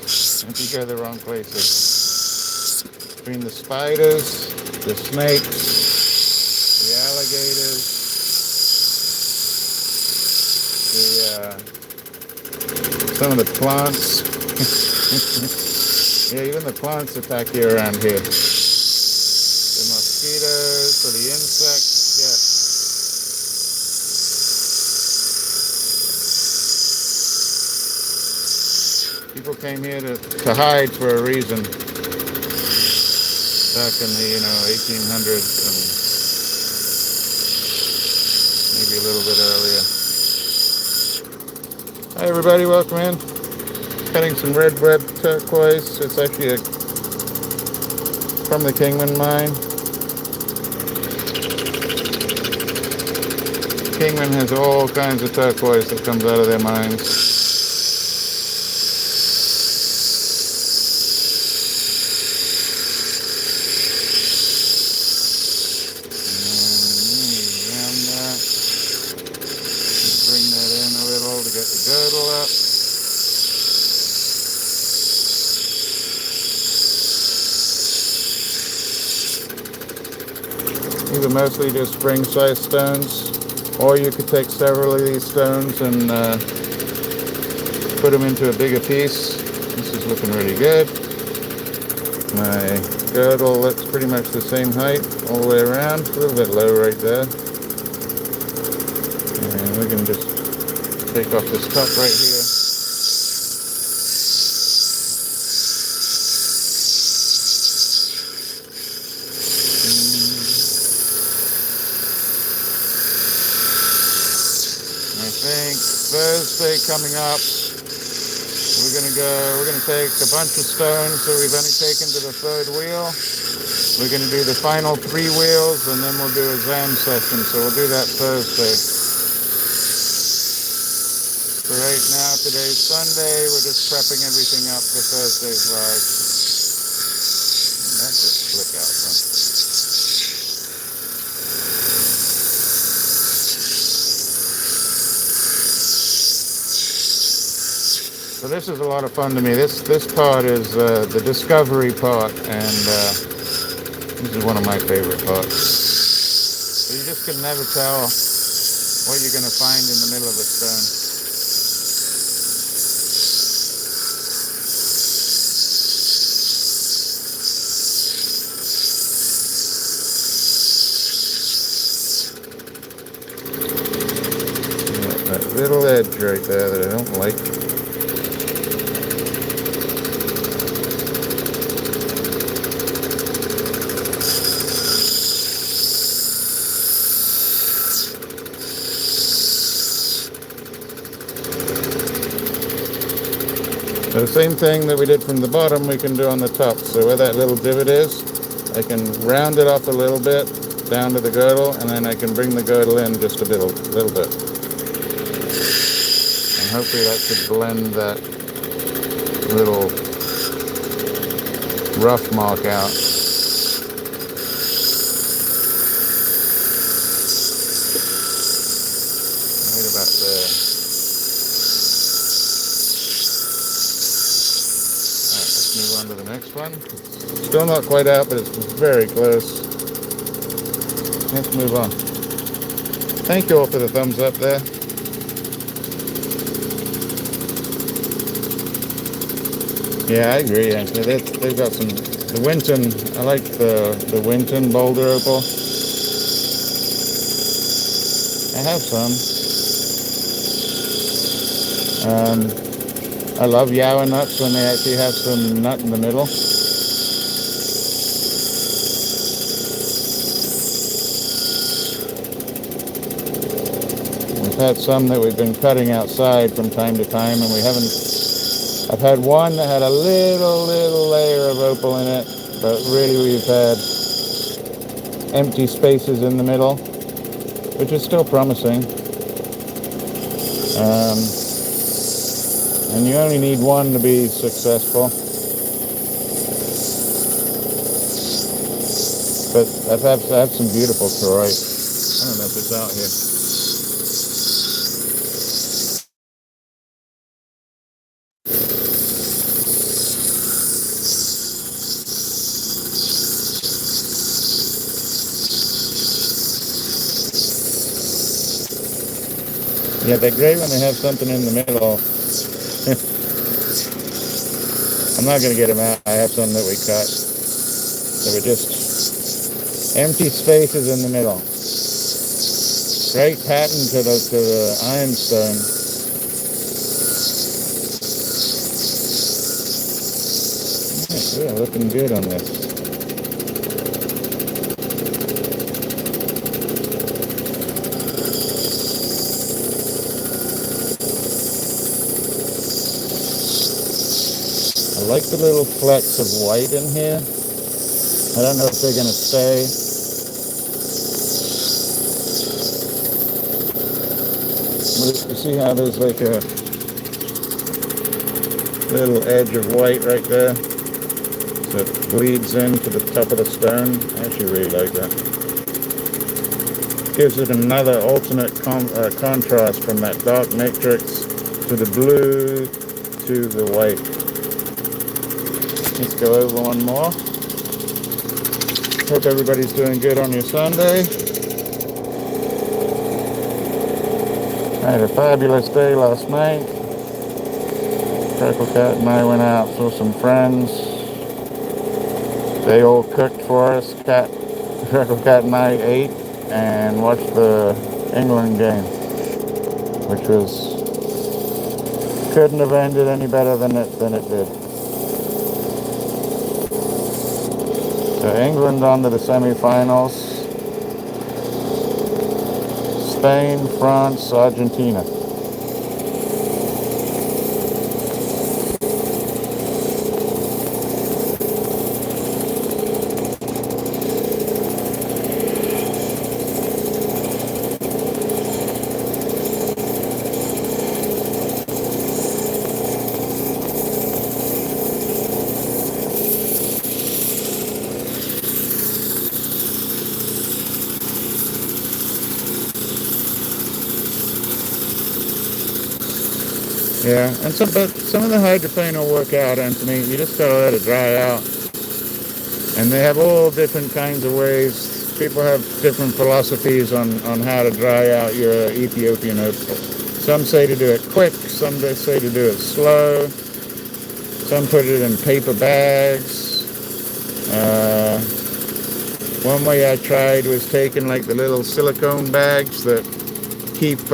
if you go the wrong places. Between the spiders, the snakes, the alligators, some of the plants. Yeah, even the plants attack you around here. The mosquitoes or the insects, yeah. People came here to hide for a reason back in the 1800s and maybe a little bit earlier. Hi everybody, welcome in. Cutting some red web turquoise. It's actually from the Kingman mine. Kingman has all kinds of turquoise that comes out of their mines. Bring that in a little to get the girdle up. These are mostly just spring-sized stones, or you could take several of these stones and put them into a bigger piece. This is looking really good. My girdle looks pretty much the same height all the way around, a little bit low right there. And we can just take off this top right here. I think Thursday coming up, we're gonna take a bunch of stones that we've only taken to the third wheel. We're gonna do the final 3 wheels and then we'll do a Zam session, so we'll do that Thursday. So right now, today's Sunday, we're just prepping everything up for Thursday's live. And that's just flick out, huh? So this is a lot of fun to me. This part is the discovery part, and this is one of my favorite parts. So you just can never tell what you're going to find in the middle of a stone. That little edge right there that I don't like. So the same thing that we did from the bottom we can do on the top. So where that little divot is, I can round it up a little bit down to the girdle, and then I can bring the girdle in just a little bit. And hopefully that should blend that little rough mark out. Right about there. Alright, let's move on to the next one. Still not quite out, but it's very close. Let's move on. Thank you all for the thumbs up there. Yeah, I agree. Actually, they've got some. The Winton. I like the Winton boulder opal. I have some. I love yawa nuts when they actually have some nut in the middle. We've had some that we've been cutting outside from time to time, and we haven't. I've had one that had a little layer of opal in it, but really we've had empty spaces in the middle, which is still promising. And you only need one to be successful. But I've had some beautiful chlorite. I don't know if it's out here. Yeah, they're great when they have something in the middle. I'm not going to get them out. I have some that we cut. They were just empty spaces in the middle. Great pattern to the ironstone. Yeah, looking good on this. I like the little flecks of white in here. I don't know if they're going to stay. But you see how there's like a little edge of white right there? So it bleeds into the top of the stone. I actually really like that. Gives it another alternate contrast from that dark matrix to the blue to the white. Let's go over one more. Hope everybody's doing good on your Sunday. I had a fabulous day last night. Crackle Cat and I went out, saw some friends. They all cooked for us. Crackle Cat and I ate and watched the England game, which couldn't have ended any better than it did. So England on to the semifinals. Spain, France, Argentina. Yeah, and some of the hydroplane will work out, Anthony. You just gotta let it dry out. And they have all different kinds of ways. People have different philosophies on how to dry out your Ethiopian oak. Some say to do it quick, some they say to do it slow. Some put it in paper bags. One way I tried was taking like the little silicone bags that keep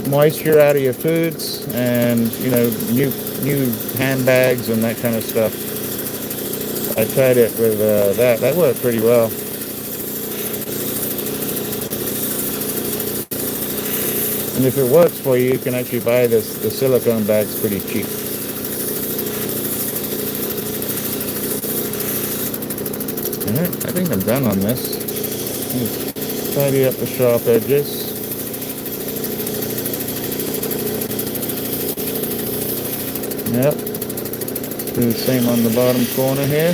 moisture out of your foods, and new handbags and that kind of stuff. I tried it with that worked pretty well. And if it works for you, you can actually buy the silicone bags pretty cheap. Alright, I think I'm done on this. Let's tidy up the sharp edges. Yep. Do the same on the bottom corner here.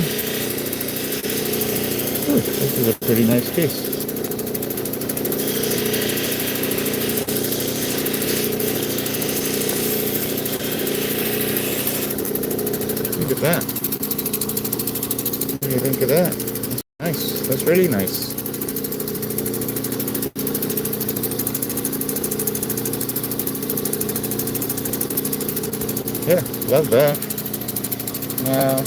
Ooh, this is a pretty nice piece. Look at that. What do you think of that? That's nice. That's really nice. Yeah, love that. Now,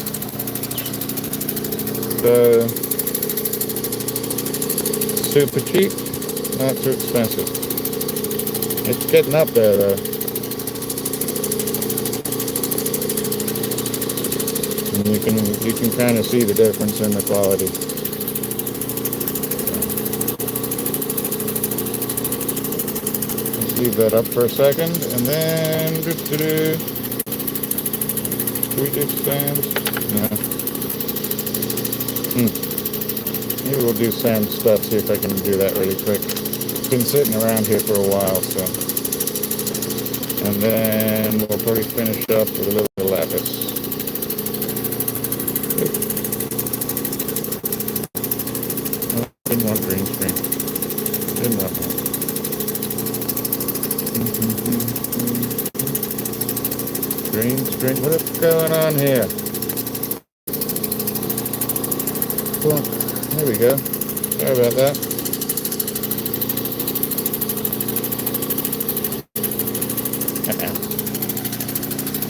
the super cheap, not too expensive. It's getting up there though. And you can kind of see the difference in the quality. Let's leave that up for a second, and then do we do sands? No. Maybe we'll do sand stuff, see if I can do that really quick. It's been sitting around here for a while, so. And then we'll probably finish up with a little lapis. Oh, didn't want green screen. Didn't want that. Green screen, what's going on here? Cool. There we go. Sorry about that.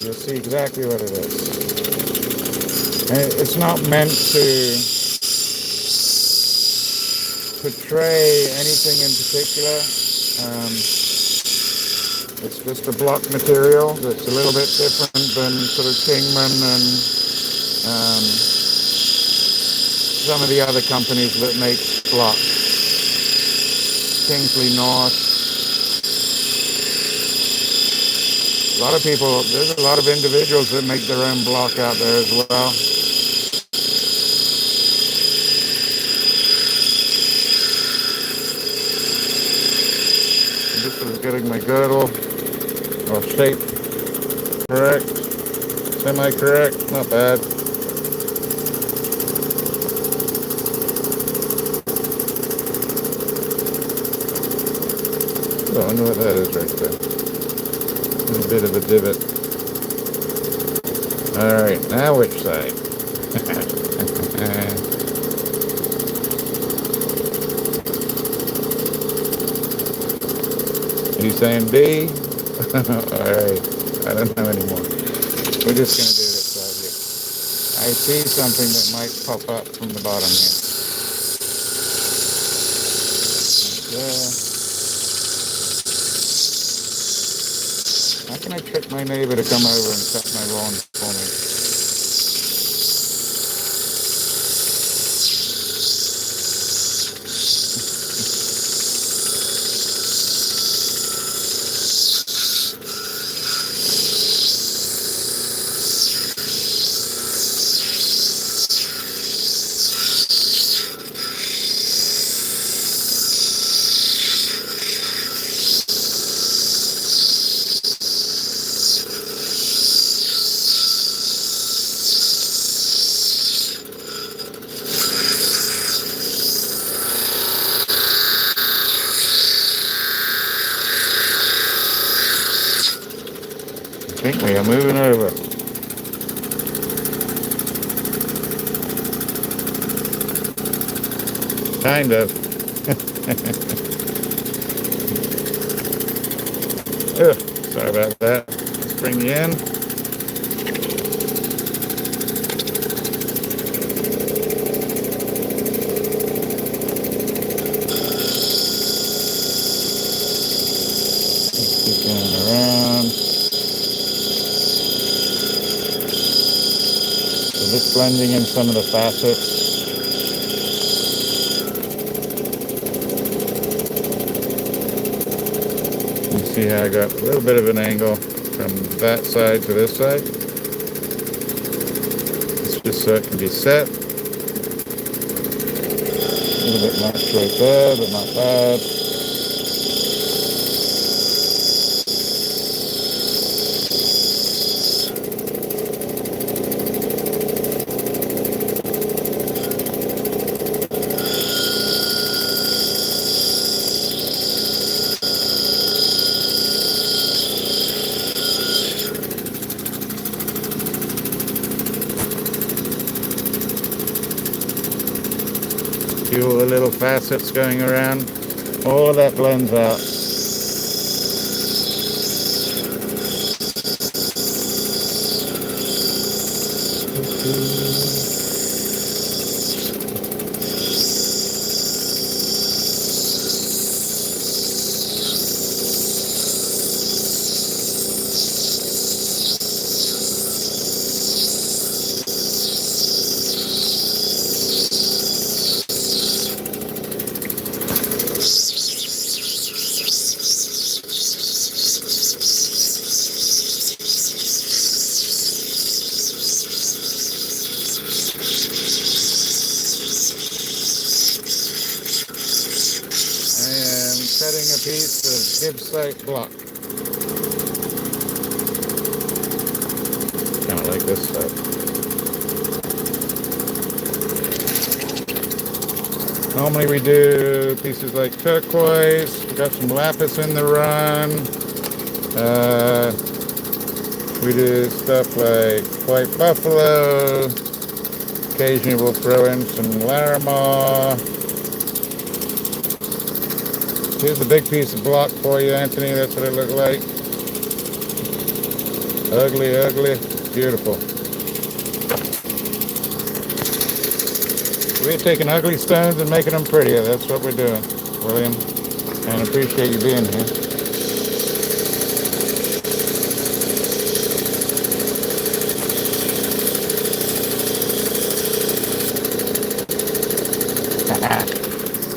You'll see exactly what it is. And it's not meant to portray anything in particular. It's just a block material that's a little bit different than sort of Kingman and some of the other companies that make blocks. Kingsley North. A lot of people, there's a lot of individuals that make their own block out there as well. I'm just getting my girdle or shape correct, semi-correct, not bad. Oh, I know what that is right there. A bit of a divot. Alright, now which side? Are you saying B? Alright, I don't know anymore. We're just going to do this side here. I see something that might pop up from the bottom here. How can I trick my neighbor to come over and cut my lawn for me? I think we are moving over. Kind of. Ugh, sorry about that. Let's bring you in. Keep going around. So just blending in some of the facets. See how I got a little bit of an angle from that side to this side. It's just so it can be set. A little bit much right there, but not bad. See all the little facets going around. All of that blends out. Cutting a piece of gibbsite block. Kind of like this stuff. Normally we do pieces like turquoise. We got some lapis in the run. We do stuff like white buffalo. Occasionally we'll throw in some Larimar. Here's a big piece of block for you, Anthony. That's what it looked like. Ugly, ugly, beautiful. We're taking ugly stones and making them prettier. That's what we're doing, William. And appreciate you being here.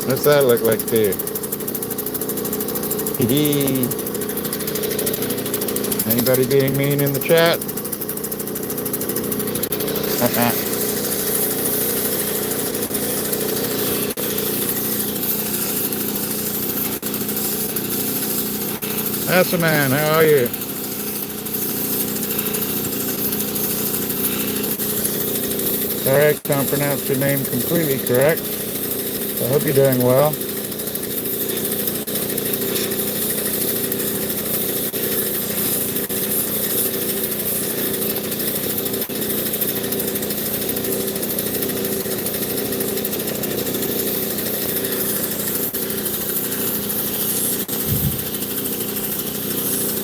What's that look like to you? Anybody being mean in the chat? That's a man. How are you? Sorry, I can't pronounce your name completely correct. I hope you're doing well.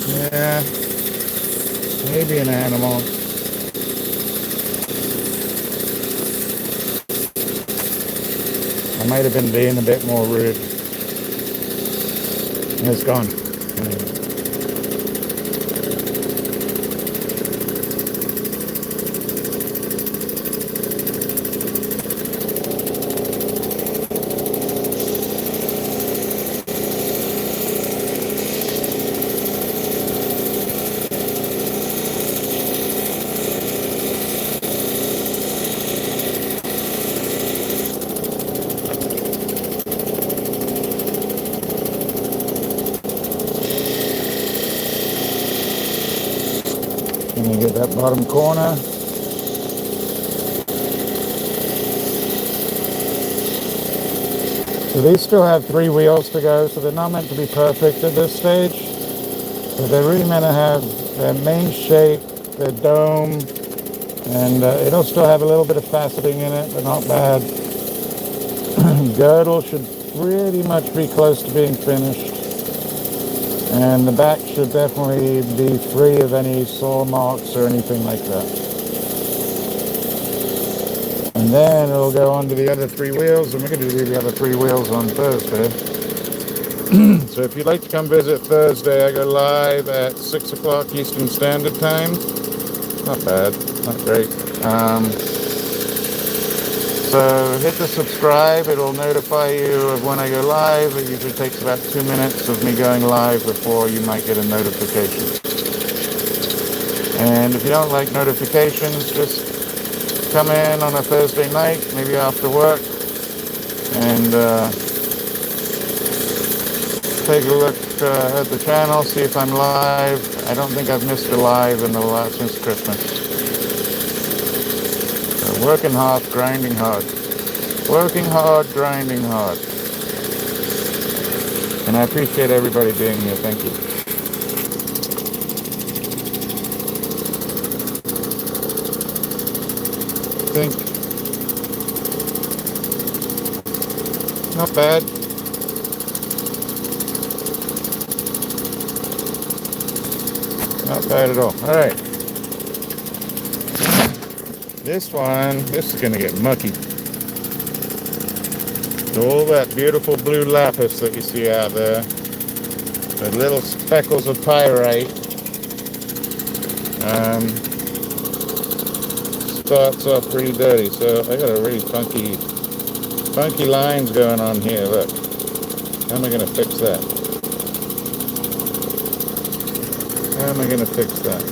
Yeah, maybe an animal. I might have been being a bit more rude. It's gone. Let me get that bottom corner. So these still have 3 wheels to go, so they're not meant to be perfect at this stage. But they're really meant to have their main shape, their dome, and it'll still have a little bit of faceting in it, but not bad. Girdle should pretty much be close to being finished. And the back should definitely be free of any saw marks or anything like that. And then it'll go on to the other 3 wheels, and we're going to do the other 3 wheels on Thursday. So if you'd like to come visit Thursday, I go live at 6 o'clock Eastern Standard Time. Not bad, not great. So hit the subscribe, it'll notify you of when I go live. It usually takes about 2 minutes of me going live before you might get a notification. And if you don't like notifications, just come in on a Thursday night, maybe after work, and take a look at the channel, see if I'm live. I don't think I've missed a live since Christmas. Working hard, grinding hard. Working hard, grinding hard. And I appreciate everybody being here. Thank you. Think. Not bad. Not bad at all. All right. This is going to get mucky. All that beautiful blue lapis that you see out there, the little speckles of pyrite, starts off pretty dirty. So I got a really funky lines going on here. Look, how am I going to fix that? How am I going to fix that?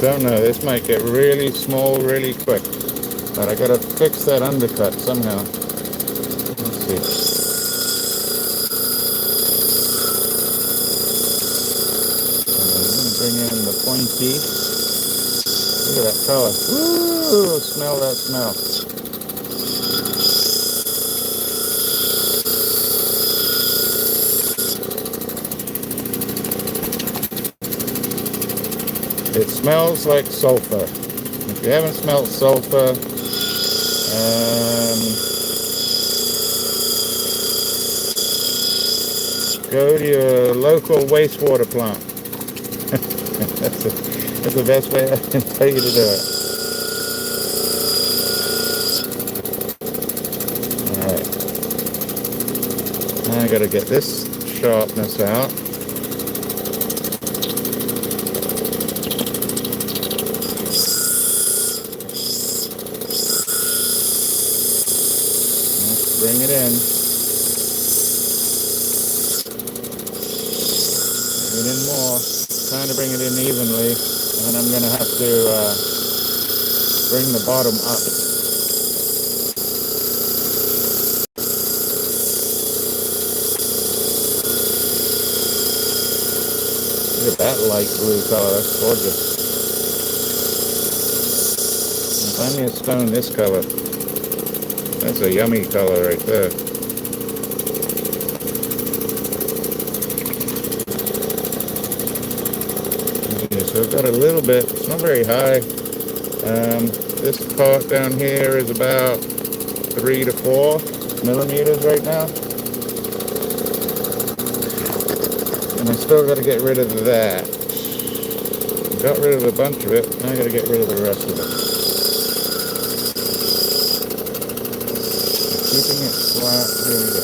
Don't know, this might get really small really quick, but I gotta fix that undercut somehow. Let's see. I'm gonna bring in the pointy. Look at that color. Ooh, smell that smell. It smells like sulfur. If you haven't smelled sulfur, go to your local wastewater plant. That's the best way I can tell you to do it. Alright. Now I gotta get this sharpness out. Let's bring it in. Bring it in more. Trying to bring it in evenly, and I'm going to have to bring the bottom up. Look at that light blue color, that's gorgeous. Find me a stone this color. That's a yummy color right there. So I've got a little bit, it's not very high. This part down here is about 3 to 4 millimeters right now. And I still got to get rid of that. Got rid of a bunch of it, now I got to get rid of the rest of it. Keeping it flat, here we go.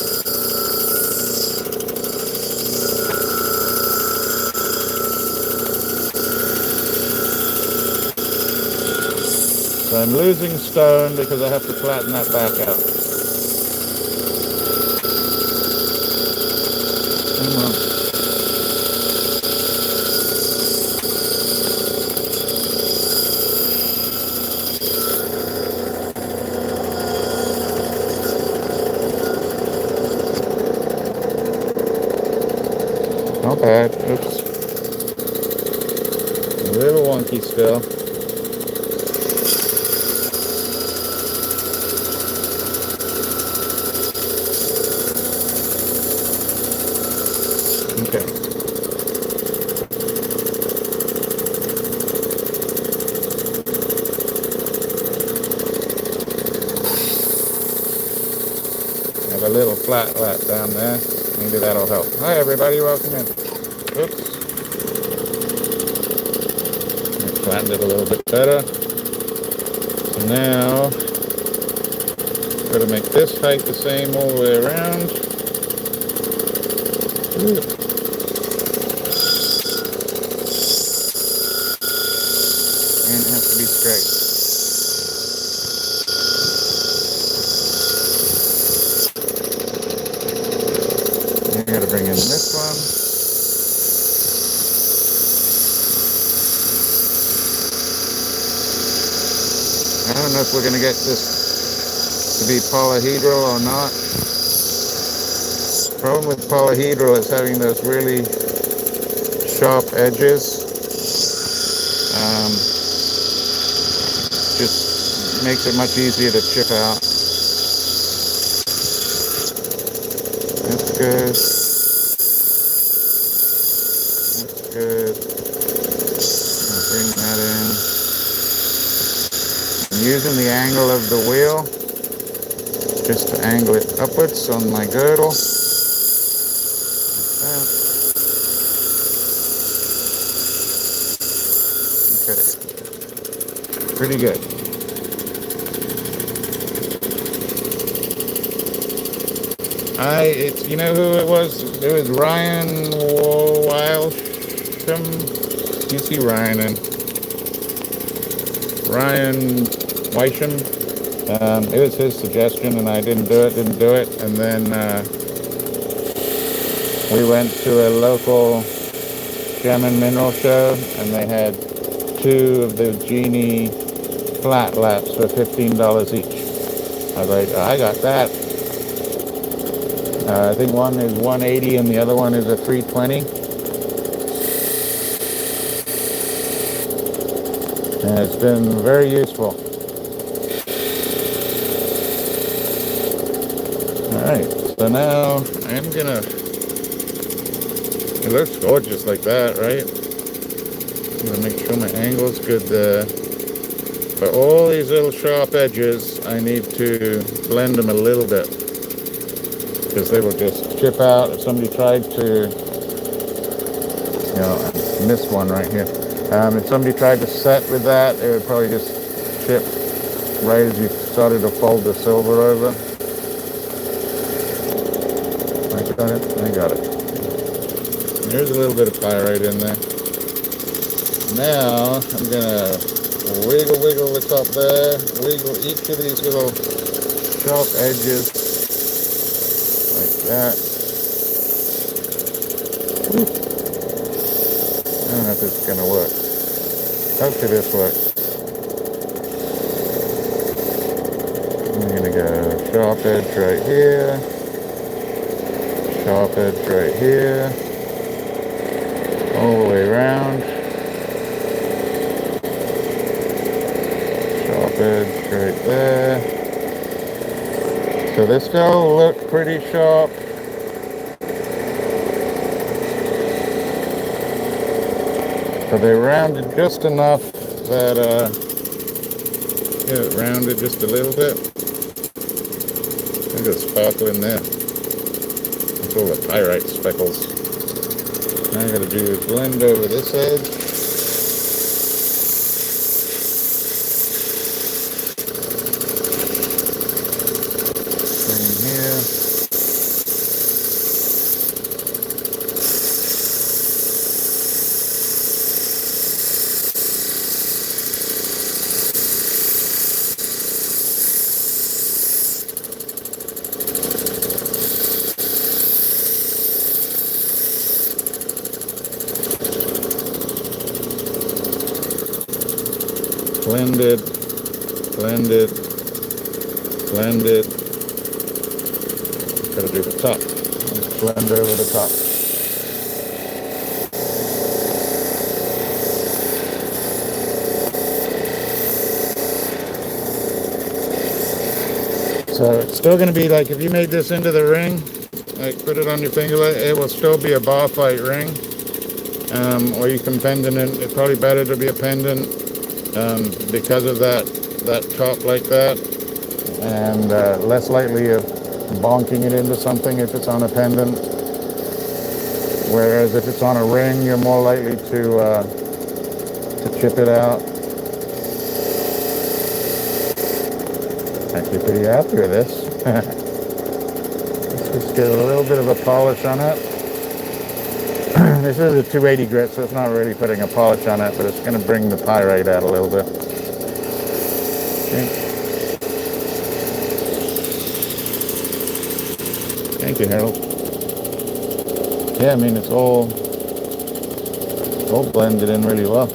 So I'm losing stone because I have to flatten that back out. Come on. Not bad. Oops. A little wonky still. Okay. Have a little flat lap down there. Maybe that'll help. Hi everybody, welcome in. Oops. I flattened it a little bit better. So now, got to make this height the same all the way around. Ooh. And it has to be straight. I gotta bring in this one. I don't know if we're gonna get this to be polyhedral or not. The problem with polyhedral is having those really sharp edges. Just makes it much easier to chip out. That's good. That's good. I'll bring that in. I'm using the angle of the wheel just to angle it upwards on my girdle. Like that. Okay. Pretty good. You know who it was? It was Ryan Wildsham. You see Ryan and Ryan Wisham. It was his suggestion, and I didn't do it. And then we went to a local gem and mineral show, and they had 2 of the Genie flat laps for $15 each. I was like, I got that. I think one is 180 and the other one is a 320. And it's been very useful. Alright, so now I'm gonna, it looks gorgeous like that, right? I'm gonna make sure my angle's good there. But all these little sharp edges, I need to blend them a little bit. because they will just chip out. If somebody tried to, I missed one right here. If somebody tried to set with that, it would probably just chip right as you started to fold the silver over. I got it. There's a little bit of pyrite in there. Now I'm gonna wiggle the top there, wiggle each of these little sharp edges like that. I don't know if this is gonna work. Hopefully this works. I'm gonna go sharp edge right here, sharp edge right here, all the way around, sharp edge right there. So they still look pretty sharp. So they rounded just enough that it rounded just a little bit. Look at the sparkle in there. That's all the pyrite speckles. Now I gotta do is blend over this edge. Bring in here. Blend it, blend it, blend it. Gotta do the top. Blend over the top. So it's still gonna be like if you made this into the ring, like put it on your finger, it will still be a bar fight ring. Or you can pendant it. It's probably better to be a pendant. Because of that top like that, and less likely of bonking it into something if it's on a pendant. Whereas if it's on a ring, you're more likely to chip it out. Actually, pretty happy with this. Let's just get a little bit of a polish on it. This is a 280 grit, so it's not really putting a polish on it, but it's going to bring the pyrite out a little bit. Okay. Thank you, Harold. Yeah, I mean, it's all blended in really well.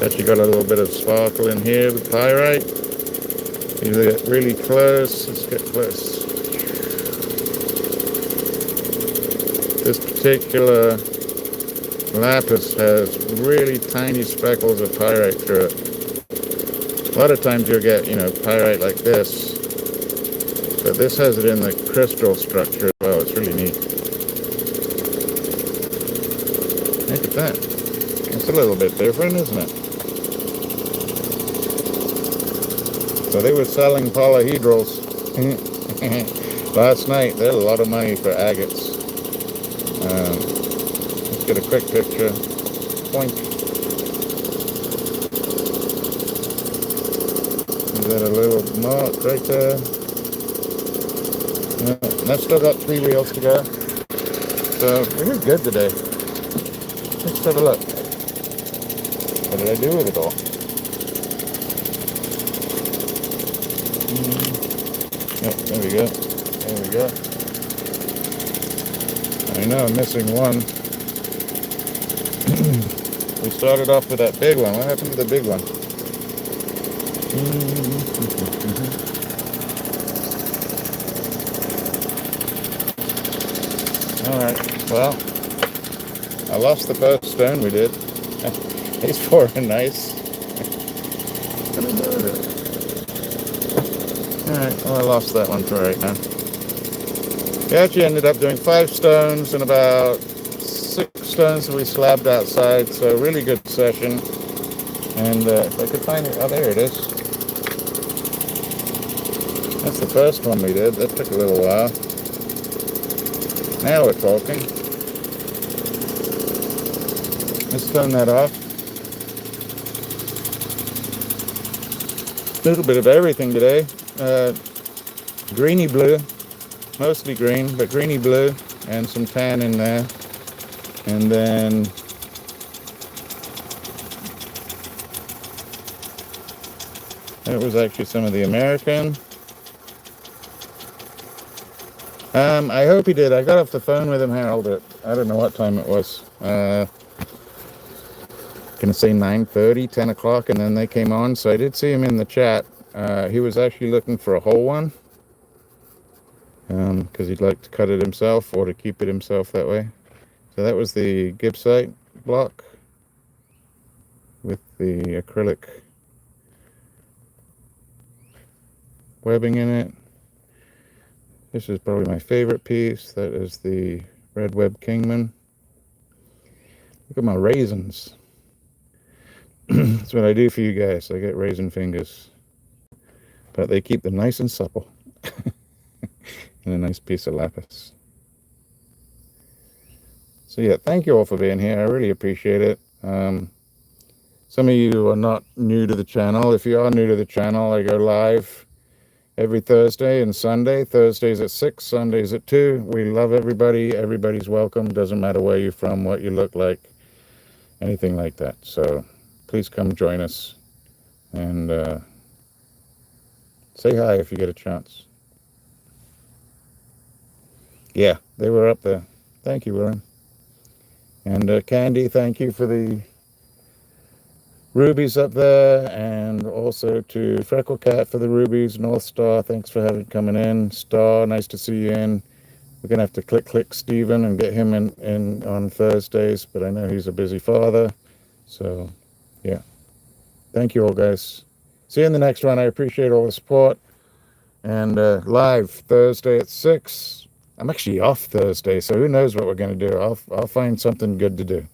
Actually got a little bit of sparkle in here with pyrite. You get really close. Let's get close. This particular lapis has really tiny speckles of pyrite through it. A lot of times you'll get, pyrite like this, but this has it in the crystal structure as well. It's really neat. Look at that. It's a little bit different, isn't it? So they were selling polyhedrals last night. There's a lot of money for agates. Let's get a quick picture. Point. Is that a little mark right there? Yeah, that's still got 3 wheels to go. So we're good today. Let's have a look. What did I do with it all? Yep, there we go. There we go. I know I'm missing one. We started off with that big one. What happened to the big one? Alright, well, I lost the first stone we did. He's pouring nice. Alright, well, I lost that one for right now. We actually ended up doing 5 stones and about 6 stones that we slabbed outside, so really good session. And if I could find it, oh, there it is. That's the first one we did. That took a little while. Now we're talking. Let's turn that off. A little bit of everything today. Greeny blue, mostly green, but greeny blue, and some tan in there. And then that was actually some of the American. I hope he did. I got off the phone with him, Harold, at, I don't know what time it was. Gonna say 9:30, 10 o'clock, and then they came on. So I did see him in the chat. He was actually looking for a whole one, because he'd like to cut it himself or to keep it himself that way. So that was the Gibbsite block with the acrylic webbing in it. This is probably my favorite piece. That is the Red Web Kingman. Look at my raisins. That's what I do for you guys. I get raisin fingers. But they keep them nice and supple. And a nice piece of lapis. So yeah, thank you all for being here. I really appreciate it. Some of you are not new to the channel. If you are new to the channel, I go live every Thursday and Sunday. Thursdays at 6, Sundays at 2. We love everybody. Everybody's welcome. Doesn't matter where you're from, what you look like, anything like that. So please come join us and say hi if you get a chance. Yeah, they were up there. Thank you, Warren. And Candy, thank you for the rubies up there, and also to Freckle Cat for the rubies. North Star, thanks for coming in. Star, nice to see you in. We're gonna have to click Steven and get him in on Thursdays, but I know he's a busy father. So yeah, thank you all, guys. See you in the next one. I appreciate all the support. And live Thursday at 6. I'm actually off Thursday, so who knows what we're gonna do. I'll find something good to do.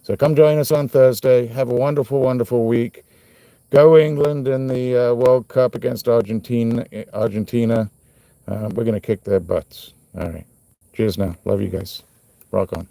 So come join us on Thursday. Have a wonderful, wonderful week. Go England in the World Cup against Argentina. We're going to kick their butts. All right. Cheers now. Love you guys. Rock on.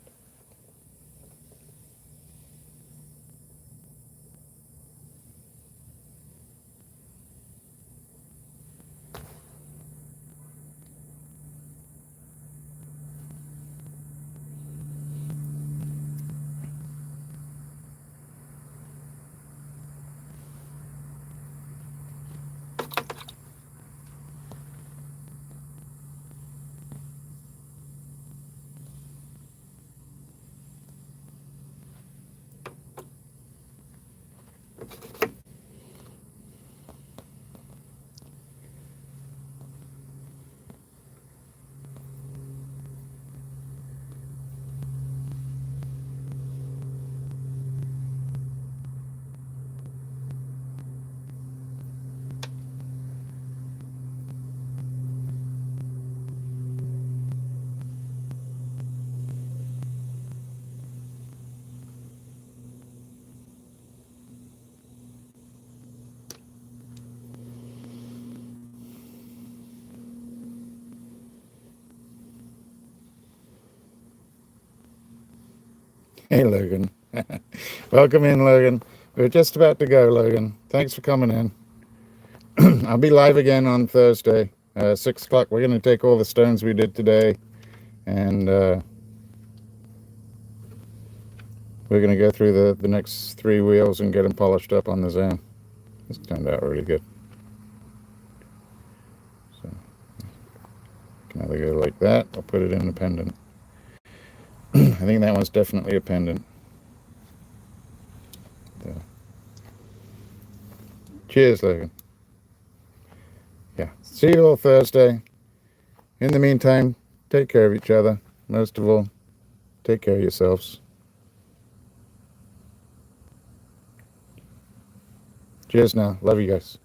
Hey, Logan. Welcome in, Logan. We're just about to go, Logan. Thanks for coming in. I'll be live again on Thursday, 6 o'clock. We're going to take all the stones we did today, and we're going to go through the next 3 wheels and get them polished up on the zone. This turned out really good. So, can either go like that or put it in a pendant. I think that one's definitely a pendant. So. Cheers, Logan. Yeah. See you all Thursday. In the meantime, take care of each other. Most of all, take care of yourselves. Cheers now. Love you guys.